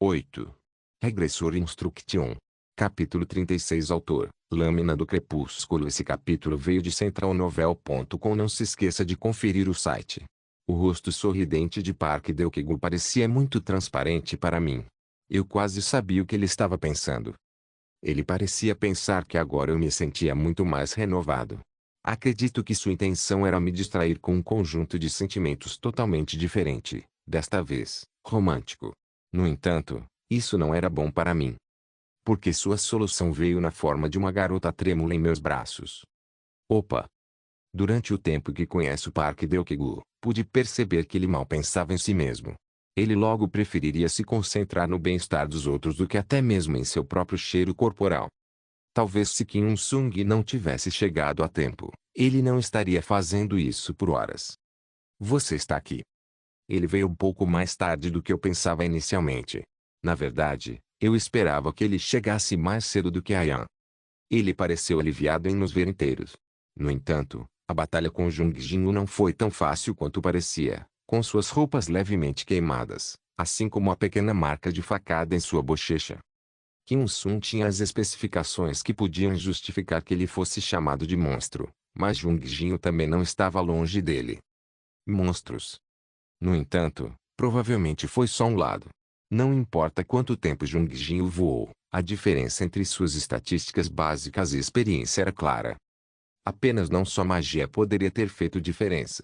8. Regressor Instruction. Capítulo 36. Autor: Lâmina do Crepúsculo. Esse capítulo veio de centralnovel.com. Não se esqueça de conferir o site. O rosto sorridente de Park Deokegu parecia muito transparente para mim. Eu quase sabia o que ele estava pensando. Ele parecia pensar que agora eu me sentia muito mais renovado. Acredito que sua intenção era me distrair com um conjunto de sentimentos totalmente diferente, desta vez, romântico. No entanto, isso não era bom para mim. Porque sua solução veio na forma de uma garota trêmula em meus braços. Opa! Durante o tempo que conheço Park Deokegu, pude perceber que ele mal pensava em si mesmo. Ele logo preferiria se concentrar no bem-estar dos outros do que até mesmo em seu próprio cheiro corporal. Talvez se Kim Il-sung não tivesse chegado a tempo, ele não estaria fazendo isso por horas. Você está aqui. Ele veio um pouco mais tarde do que eu pensava inicialmente. Na verdade, eu esperava que ele chegasse mais cedo do que Ayan. Ele pareceu aliviado em nos ver inteiros. No entanto, a batalha com Jung Jin-woo não foi tão fácil quanto parecia, com suas roupas levemente queimadas, assim como a pequena marca de facada em sua bochecha. Kim Il-sung tinha as especificações que podiam justificar que ele fosse chamado de monstro, mas Jung Jin-woo também não estava longe dele. Monstros. No entanto, provavelmente foi só um lado. Não importa quanto tempo Jung Jin-woo voou, a diferença entre suas estatísticas básicas e experiência era clara. Apenas não só magia poderia ter feito diferença.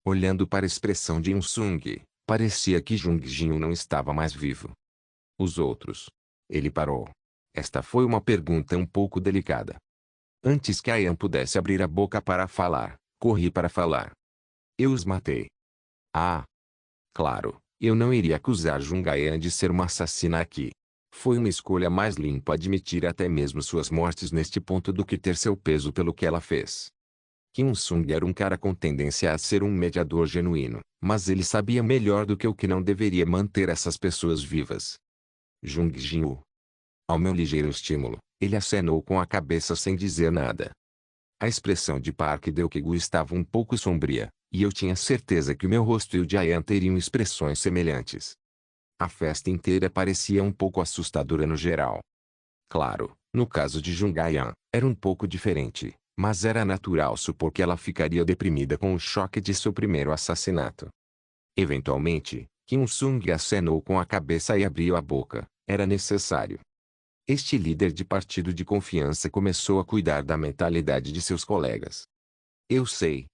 Olhando para a expressão de Il-sung, parecia que Jung Jin-woo não estava mais vivo. Os outros. Ele parou. Esta foi uma pergunta um pouco delicada. Antes que Ayan pudesse abrir a boca para falar, corri para falar. Eu os matei. Ah! Claro, eu não iria acusar Jung-ayan de ser uma assassina aqui. Foi uma escolha mais limpa admitir até mesmo suas mortes neste ponto do que ter seu peso pelo que ela fez. Kim Il-sung era um cara com tendência a ser um mediador genuíno, mas ele sabia melhor do que eu que não deveria manter essas pessoas vivas. Jung Jin-woo. Ao meu ligeiro estímulo, ele acenou com a cabeça sem dizer nada. A expressão de Park Deokegu estava um pouco sombria, e eu tinha certeza que o meu rosto e o de Ayan teriam expressões semelhantes. A festa inteira parecia um pouco assustadora no geral. Claro, no caso de Jung-ayan, era um pouco diferente, mas era natural supor que ela ficaria deprimida com o choque de seu primeiro assassinato. Eventualmente, Kim Il-sung acenou com a cabeça e abriu a boca. Era necessário. Este líder de partido de confiança começou a cuidar da mentalidade de seus colegas. Eu sei.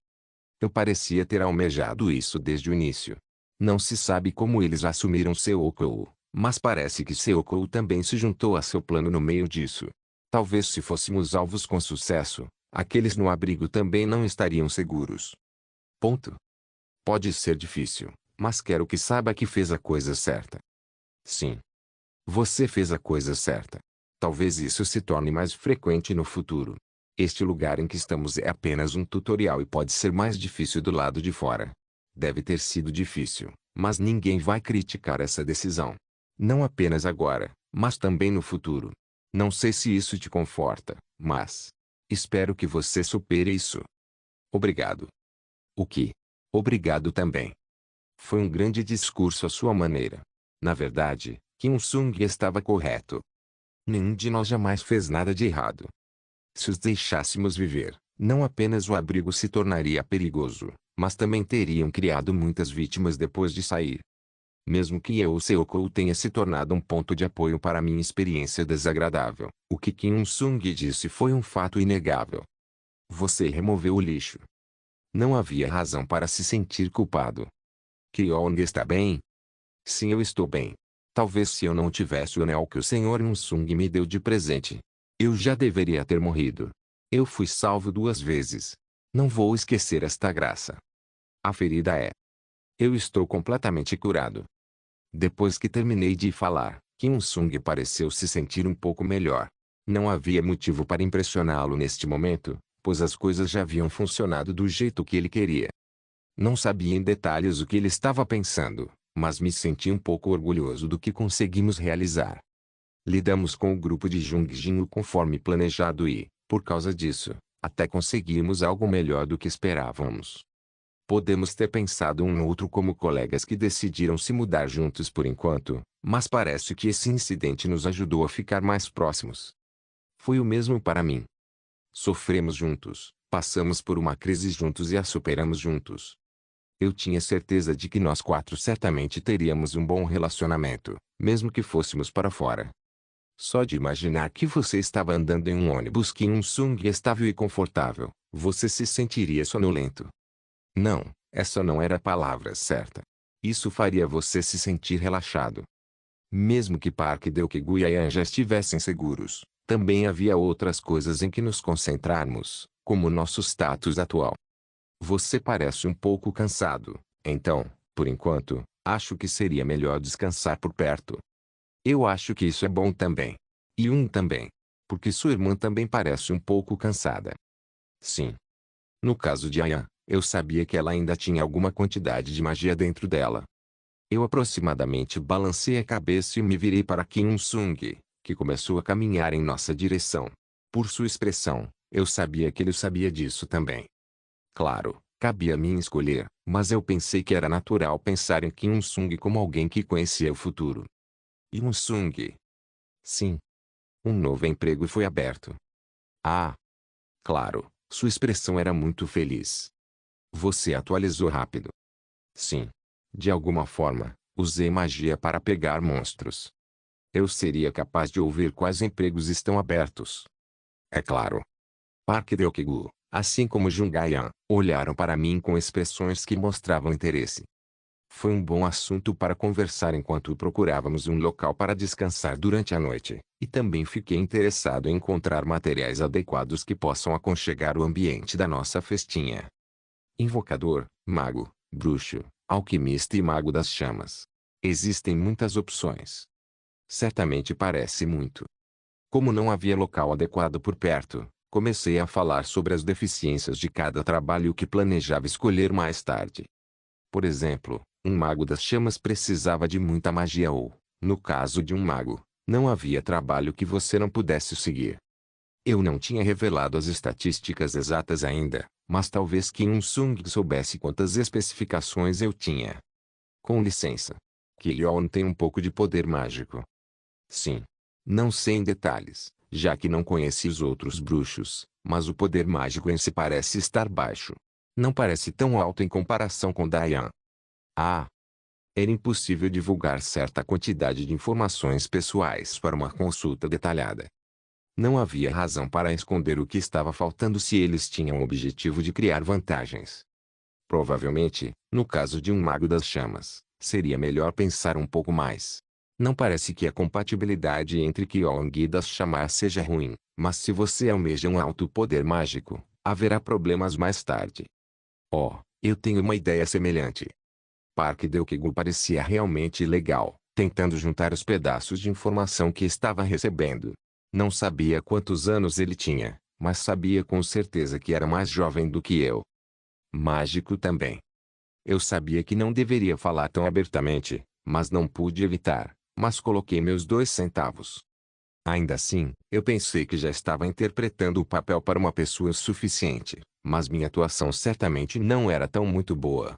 Eu parecia ter almejado isso desde o início. Não se sabe como eles assumiram Seokou, mas parece que Seokou também se juntou a seu plano no meio disso. Talvez se fôssemos alvos com sucesso, aqueles no abrigo também não estariam seguros. Ponto. Pode ser difícil, mas quero que saiba que fez a coisa certa. Sim. Você fez a coisa certa. Talvez isso se torne mais frequente no futuro. Este lugar em que estamos é apenas um tutorial e pode ser mais difícil do lado de fora. Deve ter sido difícil, mas ninguém vai criticar essa decisão. Não apenas agora, mas também no futuro. Não sei se isso te conforta, mas espero que você supere isso. Obrigado. O que? Obrigado também. Foi um grande discurso à sua maneira. Na verdade, Kim Il-sung estava correto. Nenhum de nós jamais fez nada de errado. Se os deixássemos viver, não apenas o abrigo se tornaria perigoso, mas também teriam criado muitas vítimas depois de sair. Mesmo que eu ou Seokou tenha se tornado um ponto de apoio para minha experiência desagradável, o que Kim Il-sung disse foi um fato inegável. Você removeu o lixo. Não havia razão para se sentir culpado. Kyeong está bem? Sim, eu estou bem. Talvez se eu não tivesse o anel que o Sr. Il-sung me deu de presente, eu já deveria ter morrido. Eu fui salvo 2 vezes. Não vou esquecer esta graça. A ferida é. Eu estou completamente curado. Depois que terminei de falar, Kim Il-sung pareceu se sentir um pouco melhor. Não havia motivo para impressioná-lo neste momento, pois as coisas já haviam funcionado do jeito que ele queria. Não sabia em detalhes o que ele estava pensando, mas me senti um pouco orgulhoso do que conseguimos realizar. Lidamos com o grupo de Jung Jin-woo conforme planejado e, por causa disso, até conseguimos algo melhor do que esperávamos. Podemos ter pensado um no outro como colegas que decidiram se mudar juntos por enquanto, mas parece que esse incidente nos ajudou a ficar mais próximos. Foi o mesmo para mim. Sofremos juntos, passamos por uma crise juntos e a superamos juntos. Eu tinha certeza de que nós quatro certamente teríamos um bom relacionamento, mesmo que fôssemos para fora. Só de imaginar que você estava andando em um ônibus Kyungsung estável e confortável, você se sentiria sonolento. Não, essa não era a palavra certa. Isso faria você se sentir relaxado. Mesmo que Park Deok-gu e Ayan já estivessem seguros, também havia outras coisas em que nos concentrarmos, como nosso status atual. Você parece um pouco cansado, então, por enquanto, acho que seria melhor descansar por perto. Eu acho que isso é bom também. E também. Porque sua irmã também parece um pouco cansada. Sim. No caso de Ayan, eu sabia que ela ainda tinha alguma quantidade de magia dentro dela. Eu aproximadamente balancei a cabeça e me virei para Kyungsung, que começou a caminhar em nossa direção. Por sua expressão, eu sabia que ele sabia disso também. Claro, cabia a mim escolher, mas eu pensei que era natural pensar em Kyungsung como alguém que conhecia o futuro. Kyungsung. Sim. Um novo emprego foi aberto. Ah. Claro, sua expressão era muito feliz. Você atualizou rápido. Sim. De alguma forma, usei magia para pegar monstros. Eu seria capaz de ouvir quais empregos estão abertos. É claro. Park Deok-gu, assim como Jung-Ayan, olharam para mim com expressões que mostravam interesse. Foi um bom assunto para conversar enquanto procurávamos um local para descansar durante a noite, e também fiquei interessado em encontrar materiais adequados que possam aconchegar o ambiente da nossa festinha. Invocador, mago, bruxo, alquimista e mago das chamas. Existem muitas opções. Certamente parece muito. Como não havia local adequado por perto, comecei a falar sobre as deficiências de cada trabalho que planejava escolher mais tarde. Por exemplo, um mago das chamas precisava de muita magia ou, no caso de um mago, não havia trabalho que você não pudesse seguir. Eu não tinha revelado as estatísticas exatas ainda, mas talvez Kyungsung soubesse quantas especificações eu tinha. Com licença. Kyon tem um pouco de poder mágico. Sim. Não sei em detalhes, já que não conheci os outros bruxos, mas o poder mágico em si parece estar baixo. Não parece tão alto em comparação com Dayan. Ah! Era impossível divulgar certa quantidade de informações pessoais para uma consulta detalhada. Não havia razão para esconder o que estava faltando se eles tinham o objetivo de criar vantagens. Provavelmente, no caso de um mago das chamas, seria melhor pensar um pouco mais. Não parece que a compatibilidade entre Kyong e das chamas seja ruim, mas se você almeja um alto poder mágico, haverá problemas mais tarde. Oh, eu tenho uma ideia semelhante. Park Deok-gu parecia realmente legal, tentando juntar os pedaços de informação que estava recebendo. Não sabia quantos anos ele tinha, mas sabia com certeza que era mais jovem do que eu. Mágico também. Eu sabia que não deveria falar tão abertamente, mas não pude evitar, mas coloquei meus 2 centavos. Ainda assim, eu pensei que já estava interpretando o papel para uma pessoa suficiente, mas minha atuação certamente não era tão muito boa.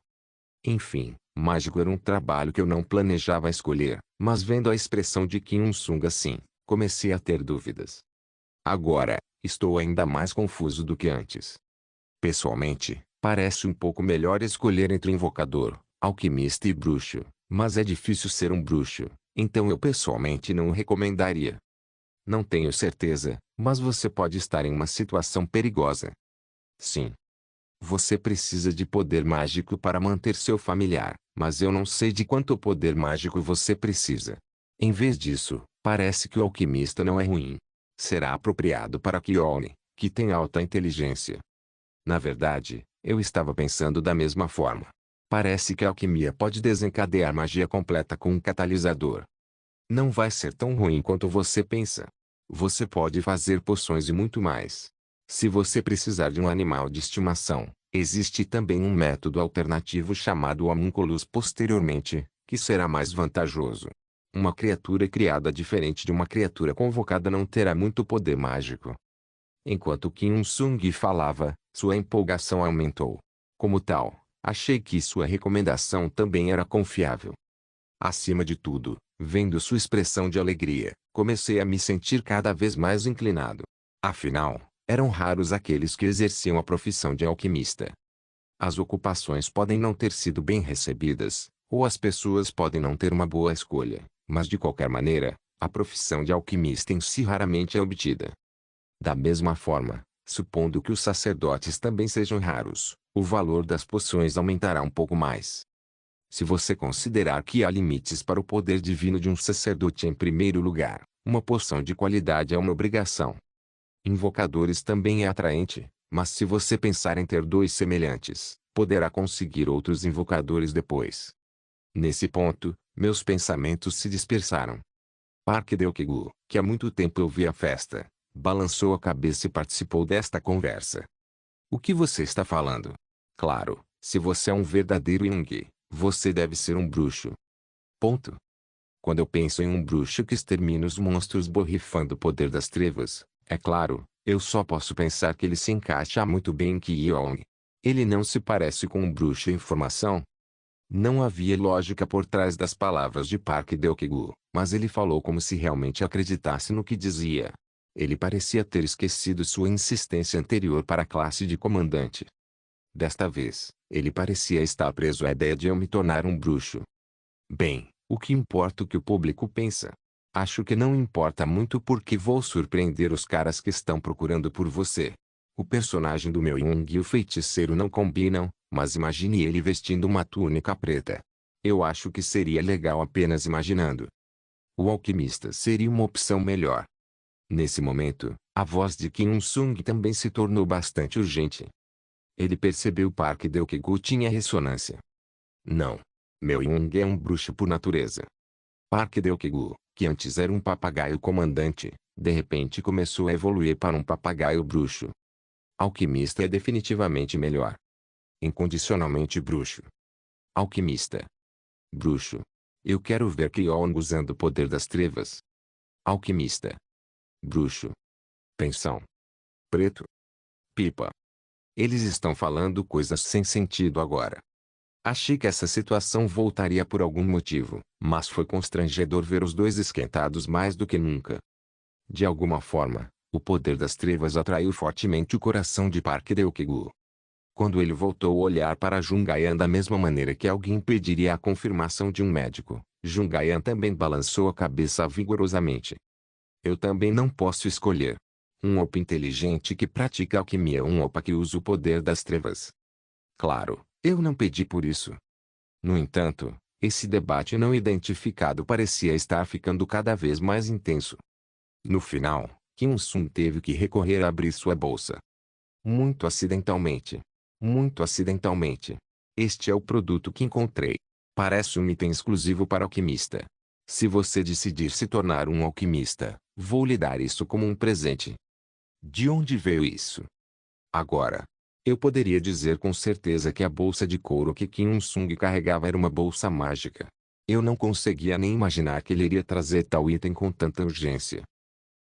Enfim, mágico era um trabalho que eu não planejava escolher, mas vendo a expressão de Kyungsung assim, comecei a ter dúvidas. Agora, estou ainda mais confuso do que antes. Pessoalmente, parece um pouco melhor escolher entre invocador, alquimista e bruxo, mas é difícil ser um bruxo, então eu pessoalmente não o recomendaria. Não tenho certeza, mas você pode estar em uma situação perigosa. Sim. Você precisa de poder mágico para manter seu familiar, mas eu não sei de quanto poder mágico você precisa. Em vez disso, parece que o alquimista não é ruim. Será apropriado para Kione, que tem alta inteligência. Na verdade, eu estava pensando da mesma forma. Parece que a alquimia pode desencadear magia completa com um catalisador. Não vai ser tão ruim quanto você pensa. Você pode fazer poções e muito mais. Se você precisar de um animal de estimação, existe também um método alternativo chamado homúnculos posteriormente, que será mais vantajoso. Uma criatura criada diferente de uma criatura convocada não terá muito poder mágico. Enquanto Kyungsung falava, sua empolgação aumentou. Como tal, Achei que sua recomendação também era confiável. Acima de tudo, vendo sua expressão de alegria, comecei a me sentir cada vez mais inclinado. Afinal, eram raros aqueles que exerciam a profissão de alquimista. As ocupações podem não ter sido bem recebidas, ou as pessoas podem não ter uma boa escolha, mas de qualquer maneira, a profissão de alquimista em si raramente é obtida. Da mesma forma, supondo que os sacerdotes também sejam raros, o valor das poções aumentará um pouco mais. Se você considerar que há limites para o poder divino de um sacerdote em primeiro lugar, uma poção de qualidade é uma obrigação. Invocadores também é atraente, mas se você pensar em ter dois semelhantes, poderá conseguir outros invocadores depois. Nesse ponto, meus pensamentos se dispersaram. Parque Delkegu, que há muito tempo eu vi a festa, balançou a cabeça e participou desta conversa. O que você está falando? Claro, se você é um verdadeiro Jung, você deve ser um bruxo. Ponto. Quando eu penso em um bruxo que extermina os monstros borrifando o poder das trevas, é claro, eu só posso pensar que ele se encaixa muito bem em Qi-Yong. Ele não se parece com um bruxo em formação? Não havia lógica por trás das palavras de Park Delkegu, mas ele falou como se realmente acreditasse no que dizia. Ele parecia ter esquecido sua insistência anterior para a classe de comandante. Desta vez, ele parecia estar preso à ideia de eu me tornar um bruxo. Bem, o que importa o que o público pensa? Acho que não importa muito porque vou surpreender os caras que estão procurando por você. O personagem do meu Jung e o feiticeiro não combinam, mas imagine ele vestindo uma túnica preta. Eu acho que seria legal apenas imaginando. O alquimista seria uma opção melhor. Nesse momento, a voz de Kim Il-sung também se tornou bastante urgente. Ele percebeu Park Delkegu tinha ressonância. Não. Meu Jung é um bruxo por natureza. Park Delkegu, que antes era um papagaio comandante, de repente começou a evoluir para um papagaio bruxo. Alquimista é definitivamente melhor. Incondicionalmente bruxo. Alquimista. Bruxo. Eu quero ver Qi-Yong usando o poder das trevas. Alquimista. Bruxo. Pensão. Preto. Pipa. Eles estão falando coisas sem sentido agora. Achei que essa situação voltaria por algum motivo, mas foi constrangedor ver os dois esquentados mais do que nunca. De alguma forma, o poder das trevas atraiu fortemente o coração de Park Delkegu. Quando ele voltou a olhar para Jungayan da mesma maneira que alguém pediria a confirmação de um médico, Jungayan também balançou a cabeça vigorosamente. Eu também não posso escolher. Um Opa inteligente que pratica alquimia ou um Opa que usa o poder das trevas. Claro, eu não pedi por isso. No entanto, esse debate não identificado parecia estar ficando cada vez mais intenso. No final, Kim Il-sung teve que recorrer a abrir sua bolsa. Muito acidentalmente. Muito acidentalmente. Este é o produto que encontrei. Parece um item exclusivo para alquimista. Se você decidir se tornar um alquimista, vou lhe dar isso como um presente. De onde veio isso? Agora, eu poderia dizer com certeza que a bolsa de couro que Kim Il-sung carregava era uma bolsa mágica. Eu não conseguia nem imaginar que ele iria trazer tal item com tanta urgência.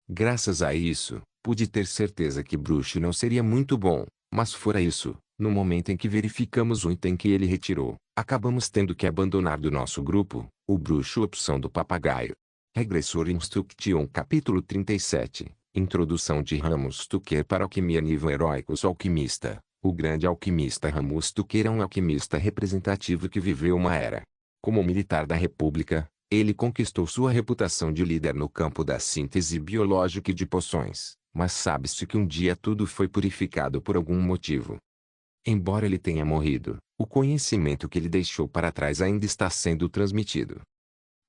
Graças a isso, pude ter certeza que bruxo não seria muito bom, mas fora isso, no momento em que verificamos o item que ele retirou, acabamos tendo que abandonar do nosso grupo, o bruxo opção do papagaio. Regressor Instruction Capítulo 37 Introdução de Ramos Tucker para Alquimia Nível Heróicos Alquimista. O grande alquimista Ramos Tucker é um alquimista representativo que viveu uma era. Como militar da República, ele conquistou sua reputação de líder no campo da síntese biológica e de poções, mas sabe-se que um dia tudo foi purificado por algum motivo. Embora ele tenha morrido, o conhecimento que ele deixou para trás ainda está sendo transmitido.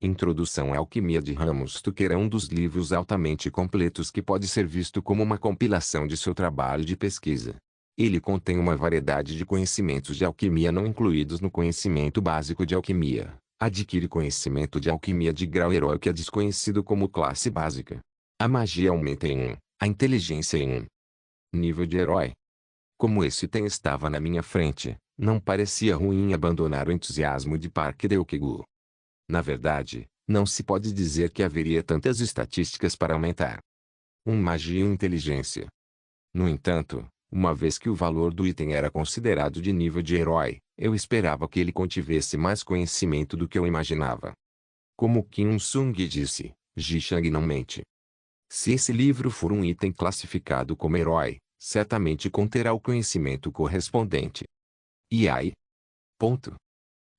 Introdução à Alquimia de Ramos Tucker é um dos livros altamente completos que pode ser visto como uma compilação de seu trabalho de pesquisa. Ele contém uma variedade de conhecimentos de alquimia não incluídos no conhecimento básico de alquimia. Adquire conhecimento de alquimia de grau heróico que é desconhecido como classe básica. A magia aumenta em 1, a inteligência em 1. Nível de herói. Como esse item estava na minha frente, não parecia ruim abandonar o entusiasmo de Park Delkegu. Na verdade, não se pode dizer que haveria tantas estatísticas para aumentar. Magia e inteligência. No entanto, Uma vez que o valor do item era considerado de nível de herói, eu esperava que ele contivesse mais conhecimento do que eu imaginava. Como Kim Sung disse, Ji Chang não mente. Se esse livro for um item classificado como herói, certamente conterá o conhecimento correspondente. E aí? Ponto.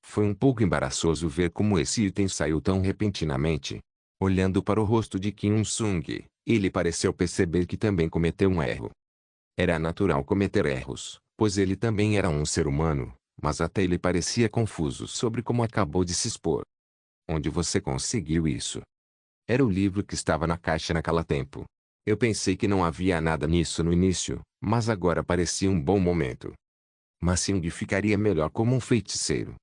Foi um pouco embaraçoso ver como esse item saiu tão repentinamente. Olhando para o rosto de Kim Sung, ele pareceu perceber que também cometeu um erro. Era natural cometer erros, pois ele também era um ser humano, mas até ele parecia confuso sobre como acabou de se expor. Onde você conseguiu isso? Era o livro que estava na caixa naquele tempo. Eu pensei que não havia nada nisso no início, mas agora parecia um bom momento. Mas Sung ficaria melhor como um feiticeiro.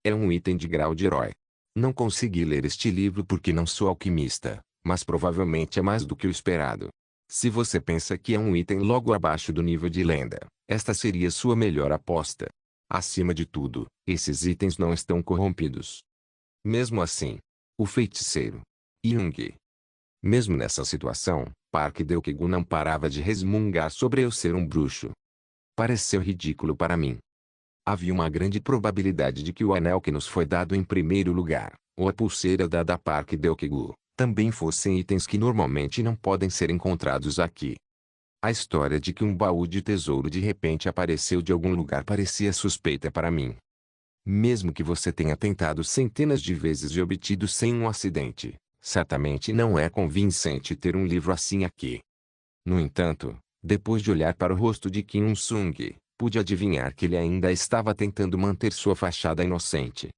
É um item de grau de herói. Não consegui ler este livro porque não sou alquimista, mas provavelmente é mais do que o esperado. Se você pensa que é um item logo abaixo do nível de lenda, esta seria sua melhor aposta. Acima de tudo, esses itens não estão corrompidos. Mesmo assim, o feiticeiro Jung. Mesmo nessa situação, Park Deok-gu não parava de resmungar sobre eu ser um bruxo. Pareceu ridículo para mim. Havia uma grande probabilidade de que o anel que nos foi dado em primeiro lugar, ou a pulseira dada a Park Deok-gu, também fossem itens que normalmente não podem ser encontrados aqui. A história de que um baú de tesouro de repente apareceu de algum lugar parecia suspeita para mim. Mesmo que você tenha tentado centenas de vezes e obtido sem um acidente, certamente não é convincente ter um livro assim aqui. No entanto, depois de olhar para o rosto de Kim Sung, pude adivinhar que ele ainda estava tentando manter sua fachada inocente.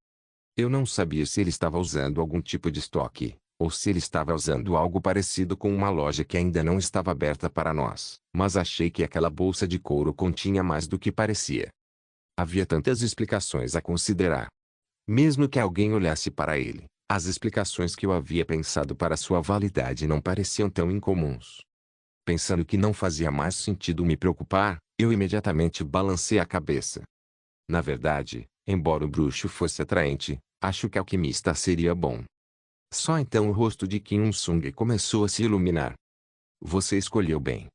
Eu não sabia se ele estava usando algum tipo de estoque, ou se ele estava usando algo parecido com uma loja que ainda não estava aberta para nós, mas achei que aquela bolsa de couro continha mais do que parecia. Havia tantas explicações a considerar. Mesmo que alguém olhasse para ele, as explicações que eu havia pensado para sua validade não pareciam tão incomuns. Pensando que não fazia mais sentido me preocupar, eu imediatamente balancei a cabeça. Na verdade, embora o bruxo fosse atraente, acho que alquimista seria bom. Só então o rosto de Kim Sung começou a se iluminar. Você escolheu bem.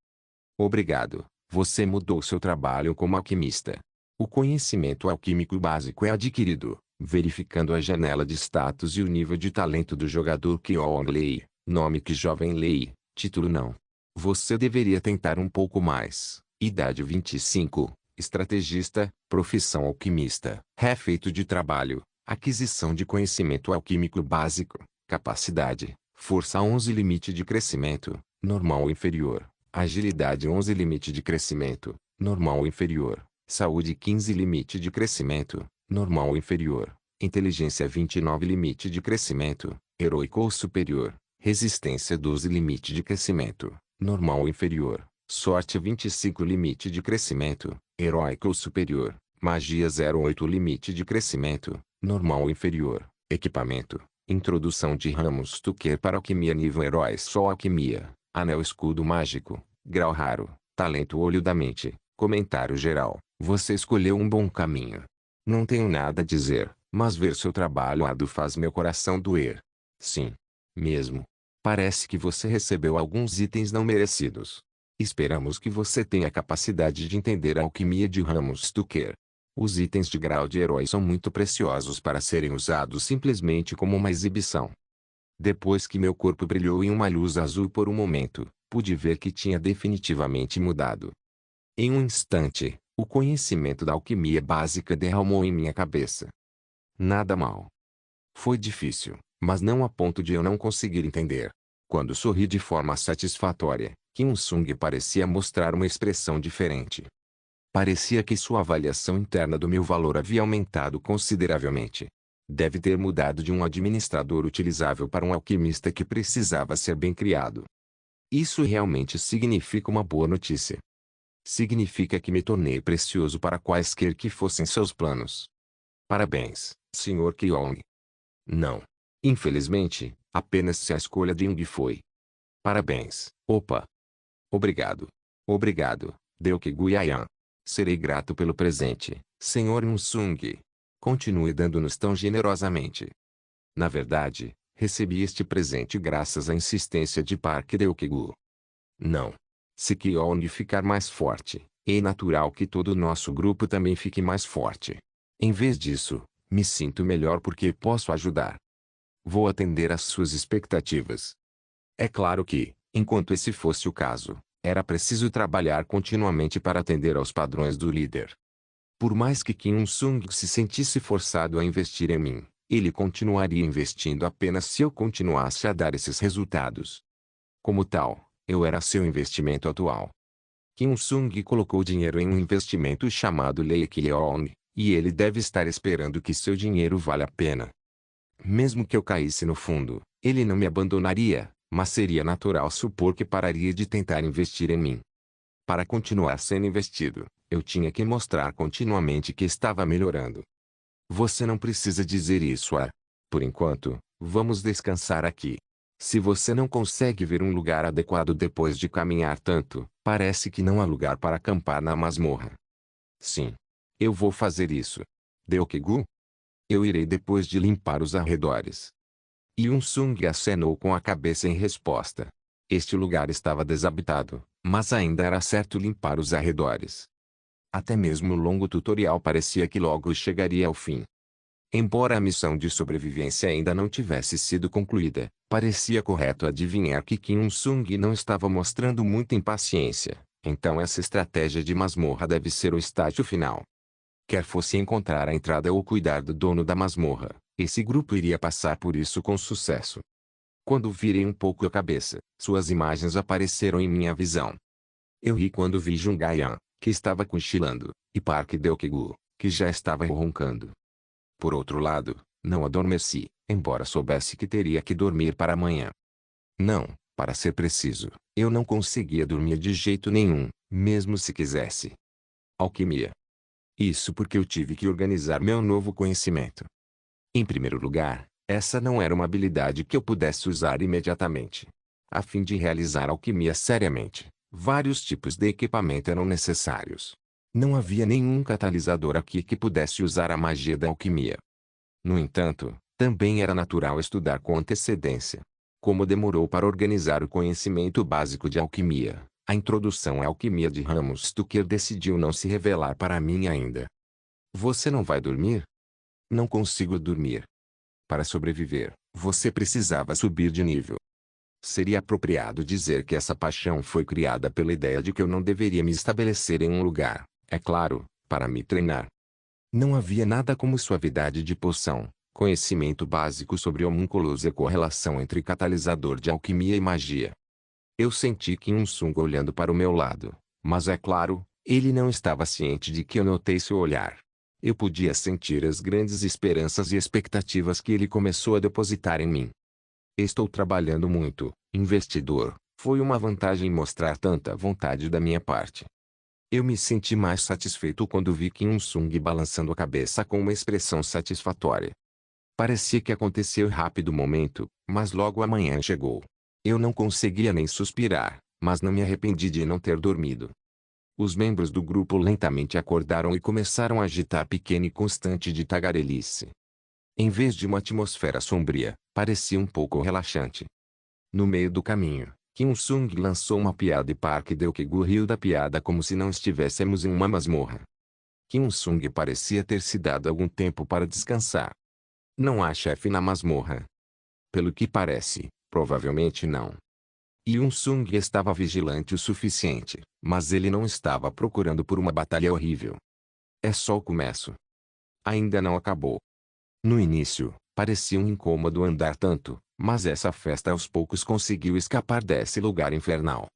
Obrigado, você mudou seu trabalho como alquimista. O conhecimento alquímico básico é adquirido, verificando a janela de status e o nível de talento do jogador Kyon Lei, nome que jovem Lei, título não. Você deveria tentar um pouco mais. Idade 25, estrategista, profissão alquimista. Refeito de trabalho, aquisição de conhecimento alquímico básico, capacidade, força 11 limite de crescimento, normal inferior, agilidade 11 limite de crescimento, normal inferior, saúde 15 limite de crescimento, normal inferior, inteligência 29 limite de crescimento, heróico ou superior, resistência 12 limite de crescimento, normal inferior, sorte 25 limite de crescimento, heróico ou superior, magia 08 limite de crescimento, normal inferior, equipamento, introdução de ramos Tucker para alquimia nível herói só alquimia, anel escudo mágico, grau raro, talento olho da mente, comentário geral, você escolheu um bom caminho. Não tenho nada a dizer, mas ver seu trabalho árduo faz meu coração doer. Sim. Mesmo. Parece que você recebeu alguns itens não merecidos. Esperamos que você tenha a capacidade de entender a alquimia de ramos Tucker. Os itens de grau de herói são muito preciosos para serem usados simplesmente como uma exibição. Depois que meu corpo brilhou em uma luz azul por um momento, pude ver que tinha definitivamente mudado. Em um instante, o conhecimento da alquimia básica derramou em minha cabeça. Nada mal. Foi difícil, mas não a ponto de eu não conseguir entender. Quando sorri de forma satisfatória, Kim Sung parecia mostrar uma expressão diferente. Parecia que sua avaliação interna do meu valor havia aumentado consideravelmente. Deve ter mudado de um administrador utilizável para um alquimista que precisava ser bem criado. Isso realmente significa uma boa notícia. Significa que me tornei precioso para quaisquer que fossem seus planos. Parabéns, Sr. Kyong. Não. Infelizmente, apenas se a escolha de Jung foi. Parabéns, opa. Obrigado. Obrigado, Deok-gu Yayan. Serei grato pelo presente, Sr. Sung. Continue dando-nos tão generosamente. Na verdade, recebi este presente graças à insistência de Park Deok-gu. Não. Se Kyong ficar mais forte, É natural que todo o nosso grupo também fique mais forte. Em vez disso, me sinto melhor porque posso ajudar. Vou atender às suas expectativas. É claro que, enquanto esse fosse o caso, era preciso trabalhar continuamente para atender aos padrões do líder. Por mais que Kim Il-sung se sentisse forçado a investir em mim, ele continuaria investindo apenas se eu continuasse a dar esses resultados. Como tal, eu era seu investimento atual. Kim Il-sung colocou dinheiro em um investimento chamado Lei Kyeon, e ele deve estar esperando que seu dinheiro valha a pena. Mesmo que eu caísse no fundo, ele não me abandonaria, mas seria natural supor que pararia de tentar investir em mim. Para continuar sendo investido, eu tinha que mostrar continuamente que estava melhorando. Você não precisa dizer isso Por enquanto, vamos descansar aqui. Se você não consegue ver um lugar adequado depois de caminhar tanto, parece que não há lugar para acampar na masmorra. Sim. Eu vou fazer isso. Deokegu? Eu irei depois de limpar os arredores. Yun-sung acenou com a cabeça em resposta. Este lugar estava desabitado, mas ainda era certo limpar os arredores. Até mesmo o longo tutorial parecia que logo chegaria ao fim. Embora a missão de sobrevivência ainda não tivesse sido concluída, parecia correto adivinhar que Kim Il-sung não estava mostrando muita impaciência, então essa estratégia de masmorra deve ser o estágio final. Quer fosse encontrar a entrada ou cuidar do dono da masmorra, esse grupo iria passar por isso com sucesso. Quando virei um pouco a cabeça, suas imagens apareceram em minha visão. Eu ri quando vi Jungayan, que estava cochilando, e Park Deokegu, que já estava roncando. Por outro lado, não adormeci, embora soubesse que teria que dormir para amanhã. Não, para ser preciso, eu não conseguia dormir de jeito nenhum, mesmo se quisesse. Alquimia. Isso porque eu tive que organizar meu novo conhecimento. Em primeiro lugar, essa não era uma habilidade que eu pudesse usar imediatamente. A fim de realizar alquimia seriamente, vários tipos de equipamento eram necessários. Não havia nenhum catalisador aqui que pudesse usar a magia da alquimia. No entanto, também era natural estudar com antecedência. Como demorou para organizar o conhecimento básico de alquimia, a introdução à alquimia de Ramos Tucker decidiu não se revelar para mim ainda. Você não vai dormir? Não consigo dormir. Para sobreviver, você precisava subir de nível. Seria apropriado dizer que essa paixão foi criada pela ideia de que eu não deveria me estabelecer em um lugar, é claro, para me treinar. Não havia nada como suavidade de poção, conhecimento básico sobre homúnculos e correlação entre catalisador de alquimia e magia. Eu senti Kim Il-sung olhando para o meu lado, mas é claro, ele não estava ciente de que eu notei seu olhar. Eu podia sentir as grandes esperanças e expectativas que ele começou a depositar em mim. Estou trabalhando muito, investidor, foi uma vantagem mostrar tanta vontade da minha parte. Eu me senti mais satisfeito quando vi Kim Il-sung balançando a cabeça com uma expressão satisfatória. Parecia que aconteceu rápido momento, mas logo amanhã chegou. Eu não conseguia nem suspirar, mas não me arrependi de não ter dormido. Os membros do grupo lentamente acordaram e começaram a agitar pequena e constante de tagarelice. Em vez de uma atmosfera sombria, parecia um pouco relaxante. No meio do caminho, Kim Il-sung lançou uma piada e Park Deokegu riu da piada como se não estivéssemos em uma masmorra. Kim Il-sung parecia ter se dado algum tempo para descansar. Não há chefe na masmorra. Pelo que parece, provavelmente não. Yun-sung estava vigilante o suficiente, mas ele não estava procurando por uma batalha horrível. É só o começo. Ainda não acabou. No início, parecia um incômodo andar tanto, mas essa festa aos poucos conseguiu escapar desse lugar infernal.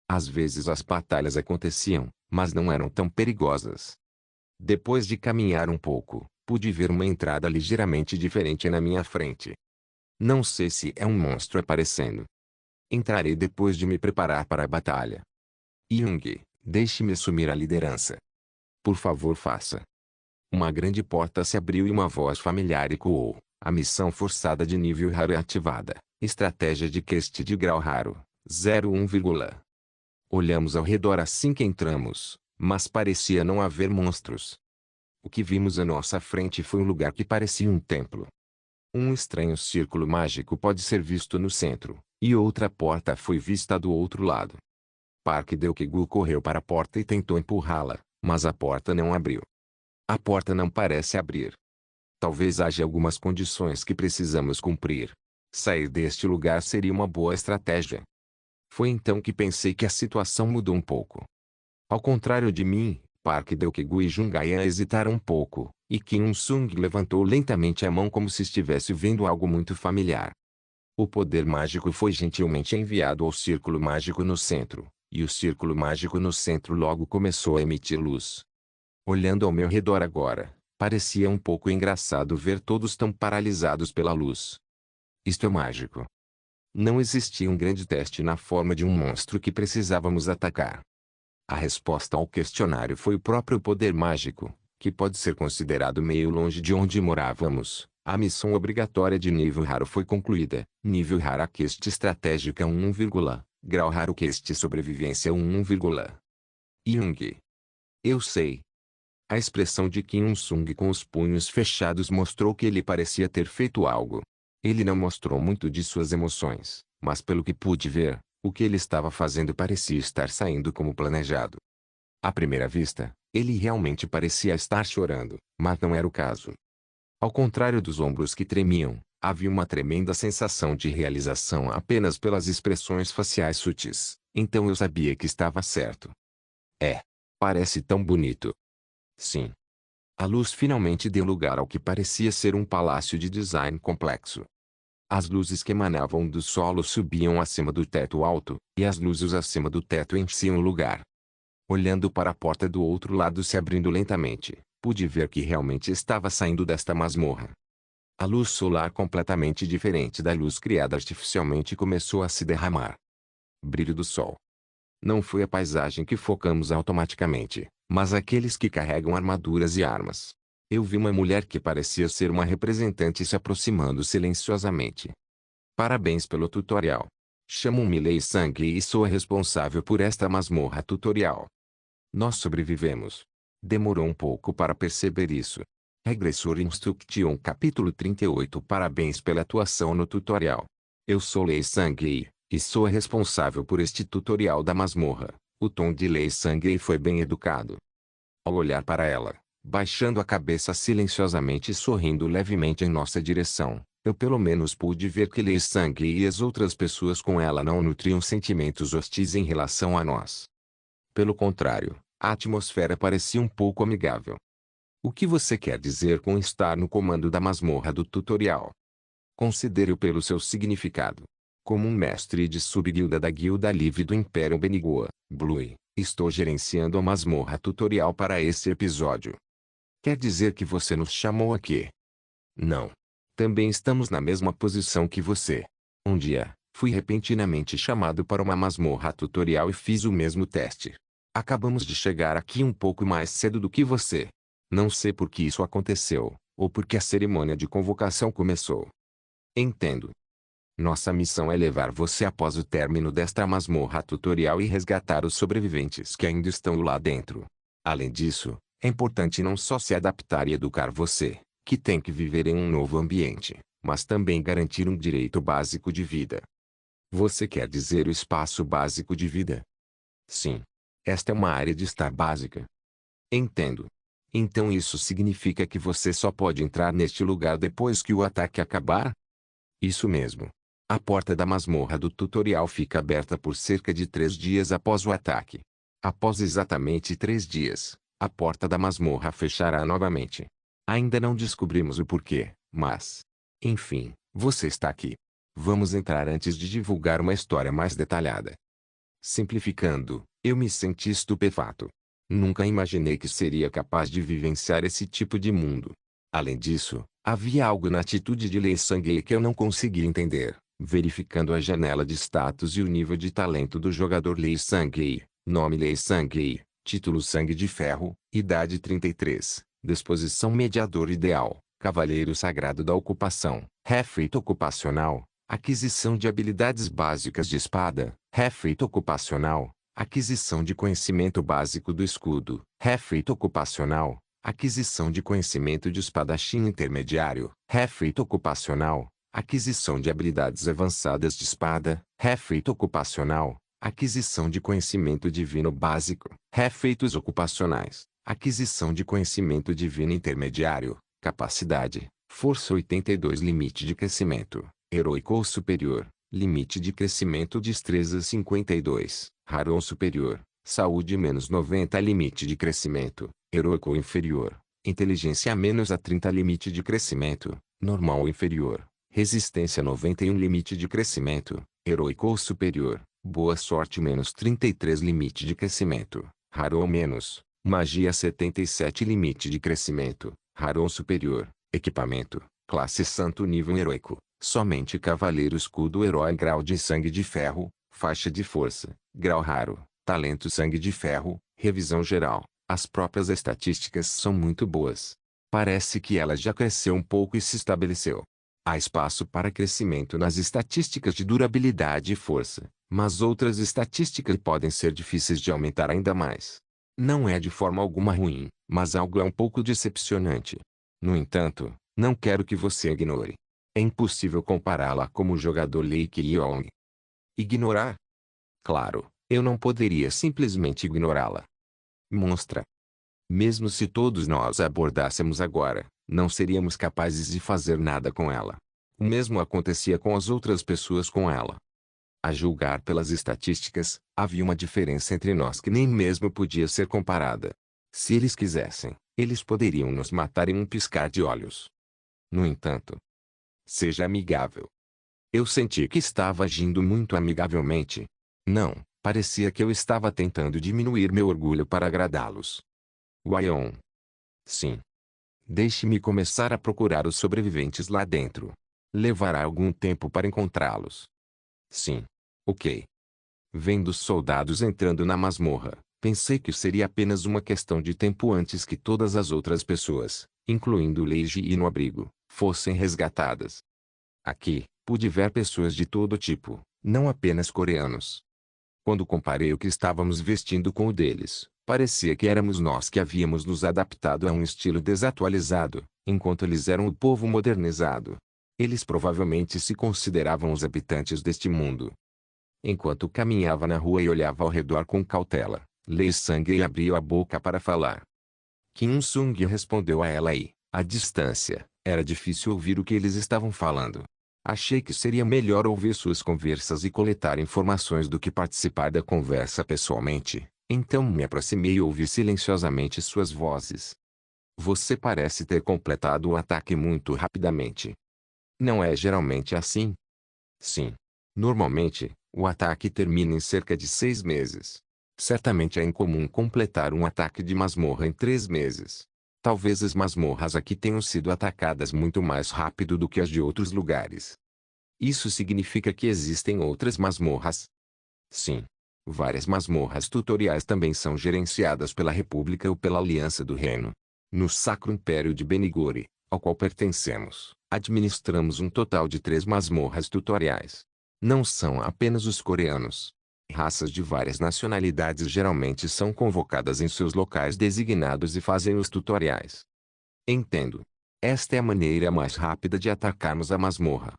Às vezes as batalhas aconteciam, mas não eram tão perigosas. Depois de caminhar um pouco, pude ver uma entrada ligeiramente diferente na minha frente. Não sei se é um monstro aparecendo. Entrarei depois de me preparar para a batalha. Jung, deixe-me assumir a liderança. Por favor, faça. Uma grande porta se abriu e uma voz familiar ecoou. A missão forçada de nível raro ativada. Estratégia de quest de grau raro. 01, Olhamos ao redor assim que entramos, mas parecia não haver monstros. O que vimos à nossa frente foi um lugar que parecia um templo. Um estranho círculo mágico pode ser visto no centro, e outra porta foi vista do outro lado. Park Deokegu correu para a porta e tentou empurrá-la, mas a porta não abriu. A porta não parece abrir. Talvez haja algumas condições que precisamos cumprir. Sair deste lugar seria uma boa estratégia. Foi então que pensei que a situação mudou um pouco. Ao contrário de mim, Park Deokegu e Jungayan hesitaram um pouco, e Kim Un-sung levantou lentamente a mão como se estivesse vendo algo muito familiar. O poder mágico foi gentilmente enviado ao círculo mágico no centro, e o círculo mágico no centro logo começou a emitir luz. Olhando ao meu redor agora, parecia um pouco engraçado ver todos tão paralisados pela luz. Isto é mágico. Não existia um grande teste na forma de um monstro que precisávamos atacar. A resposta ao questionário foi o próprio poder mágico, que pode ser considerado meio longe de onde morávamos. A missão obrigatória de nível raro foi concluída. Nível raro quest estratégica 1, grau raro quest sobrevivência 1, Jung. Eu sei. A expressão de Kim Un-sung com os punhos fechados mostrou que ele parecia ter feito algo. Ele não mostrou muito de suas emoções, mas pelo que pude ver, o que ele estava fazendo parecia estar saindo como planejado. À primeira vista, ele realmente parecia estar chorando, mas não era o caso. Ao contrário dos ombros que tremiam, havia uma tremenda sensação de realização apenas pelas expressões faciais sutis. Então eu sabia que estava certo. Parece tão bonito. Sim. A luz finalmente deu lugar ao que parecia ser um palácio de design complexo. As luzes que emanavam do solo subiam acima do teto alto, e as luzes acima do teto enchiam o lugar. Olhando para a porta do outro lado se abrindo lentamente, pude ver que realmente estava saindo desta masmorra. A luz solar completamente diferente da luz criada artificialmente começou a se derramar. Brilho do sol. Não foi a paisagem que focamos automaticamente, mas aqueles que carregam armaduras e armas. Eu vi uma mulher que parecia ser uma representante se aproximando silenciosamente. Parabéns pelo tutorial. Chamo-me Lei Sangue e sou a responsável por esta masmorra tutorial. Nós sobrevivemos. Demorou um pouco para perceber isso. Regressor Instruction capítulo 38. Parabéns pela atuação no tutorial. Eu sou Lei Sangue e sou a responsável por este tutorial da masmorra. O tom de Lei Sangue foi bem educado. Ao olhar para ela, baixando a cabeça silenciosamente e sorrindo levemente em nossa direção, eu pelo menos pude ver que Lei Sangue e as outras pessoas com ela não nutriam sentimentos hostis em relação a nós. Pelo contrário, a atmosfera parecia um pouco amigável. O que você quer dizer com estar no comando da masmorra do tutorial? Considere-o pelo seu significado. Como um mestre de subguilda da Guilda Livre do Império Benigua, Blue, estou gerenciando a masmorra tutorial para esse episódio. Quer dizer que você nos chamou aqui? Não. Também estamos na mesma posição que você. Um dia, fui repentinamente chamado para uma masmorra tutorial e fiz o mesmo teste. Acabamos de chegar aqui um pouco mais cedo do que você. Não sei por que isso aconteceu, ou porque a cerimônia de convocação começou. Entendo. Nossa missão é levar você após o término desta masmorra tutorial e resgatar os sobreviventes que ainda estão lá dentro. Além disso, é importante não só se adaptar e educar você, que tem que viver em um novo ambiente, mas também garantir um direito básico de vida. Você quer dizer o espaço básico de vida? Sim. Esta é uma área de estar básica. Entendo. Então isso significa que você só pode entrar neste lugar depois que o ataque acabar? Isso mesmo. A porta da masmorra do tutorial fica aberta por cerca de 3 dias após o ataque. Após exatamente 3 dias, a porta da masmorra fechará novamente. Ainda não descobrimos o porquê, mas... Enfim, você está aqui. Vamos entrar antes de divulgar uma história mais detalhada. Simplificando, eu me senti estupefato. Nunca imaginei que seria capaz de vivenciar esse tipo de mundo. Além disso, havia algo na atitude de Lei Sangue que eu não conseguia entender. Verificando a janela de status e o nível de talento do jogador Lei Sangue, nome Lei Sangue, título Sangue de Ferro, idade 33, disposição mediador ideal, Cavaleiro Sagrado da Ocupação, refeito ocupacional, aquisição de habilidades básicas de espada, refeito ocupacional, aquisição de conhecimento básico do escudo, refeito ocupacional, aquisição de conhecimento de espadachim intermediário, refeito ocupacional, aquisição de habilidades avançadas de espada, refeito ocupacional, aquisição de conhecimento divino básico, efeitos ocupacionais, aquisição de conhecimento divino intermediário, capacidade, força 82 limite de crescimento, heróico ou superior, limite de crescimento destreza 52, raro ou superior, saúde menos 90 limite de crescimento, heróico ou inferior, inteligência menos a 30 limite de crescimento, normal ou inferior, resistência 91 limite de crescimento, heróico ou superior, boa sorte menos 33 limite de crescimento, raro ou menos, magia 77 limite de crescimento, raro ou superior, equipamento, classe santo nível heróico, somente cavaleiro escudo herói grau de sangue de ferro, faixa de força, grau raro, talento sangue de ferro, revisão geral, as próprias estatísticas são muito boas. Parece que ela já cresceu um pouco e se estabeleceu. Há espaço para crescimento nas estatísticas de durabilidade e força, mas outras estatísticas podem ser difíceis de aumentar ainda mais. Não é de forma alguma ruim, mas algo é um pouco decepcionante. No entanto, não quero que você ignore. É impossível compará-la como o jogador Lei Qiyong. Ignorar? Claro, eu não poderia simplesmente ignorá-la. Monstra. Mesmo se todos nós a abordássemos agora, não seríamos capazes de fazer nada com ela. O mesmo acontecia com as outras pessoas com ela. A julgar pelas estatísticas, havia uma diferença entre nós que nem mesmo podia ser comparada. Se eles quisessem, eles poderiam nos matar em um piscar de olhos. No entanto, seja amigável. Eu senti que estava agindo muito amigavelmente. Não, parecia que eu estava tentando diminuir meu orgulho para agradá-los. Wyon. Sim. Deixe-me começar a procurar os sobreviventes lá dentro. Levará algum tempo para encontrá-los. Sim. Ok. Vendo os soldados entrando na masmorra, pensei que seria apenas uma questão de tempo antes que todas as outras pessoas, incluindo Leiji e no abrigo, fossem resgatadas. Aqui, pude ver pessoas de todo tipo, não apenas coreanos. Quando comparei o que estávamos vestindo com o deles, parecia que éramos nós que havíamos nos adaptado a um estilo desatualizado, enquanto eles eram o povo modernizado. Eles provavelmente se consideravam os habitantes deste mundo. Enquanto caminhava na rua e olhava ao redor com cautela, Lee Sang-hee abriu a boca para falar. Kim Sung respondeu a ela e, à distância, era difícil ouvir o que eles estavam falando. Achei que seria melhor ouvir suas conversas e coletar informações do que participar da conversa pessoalmente, então me aproximei e ouvi silenciosamente suas vozes. Você parece ter completado o ataque muito rapidamente. Não é geralmente assim? Sim. Normalmente, o ataque termina em cerca de 6 meses. Certamente é incomum completar um ataque de masmorra em 3 meses. Talvez as masmorras aqui tenham sido atacadas muito mais rápido do que as de outros lugares. Isso significa que existem outras masmorras? Sim. Várias masmorras tutoriais também são gerenciadas pela República ou pela Aliança do Reino. No Sacro Império de Benigori, ao qual pertencemos, administramos um total de 3 masmorras tutoriais. Não são apenas os coreanos. Raças de várias nacionalidades geralmente são convocadas em seus locais designados e fazem os tutoriais. Entendo. Esta é a maneira mais rápida de atacarmos a masmorra.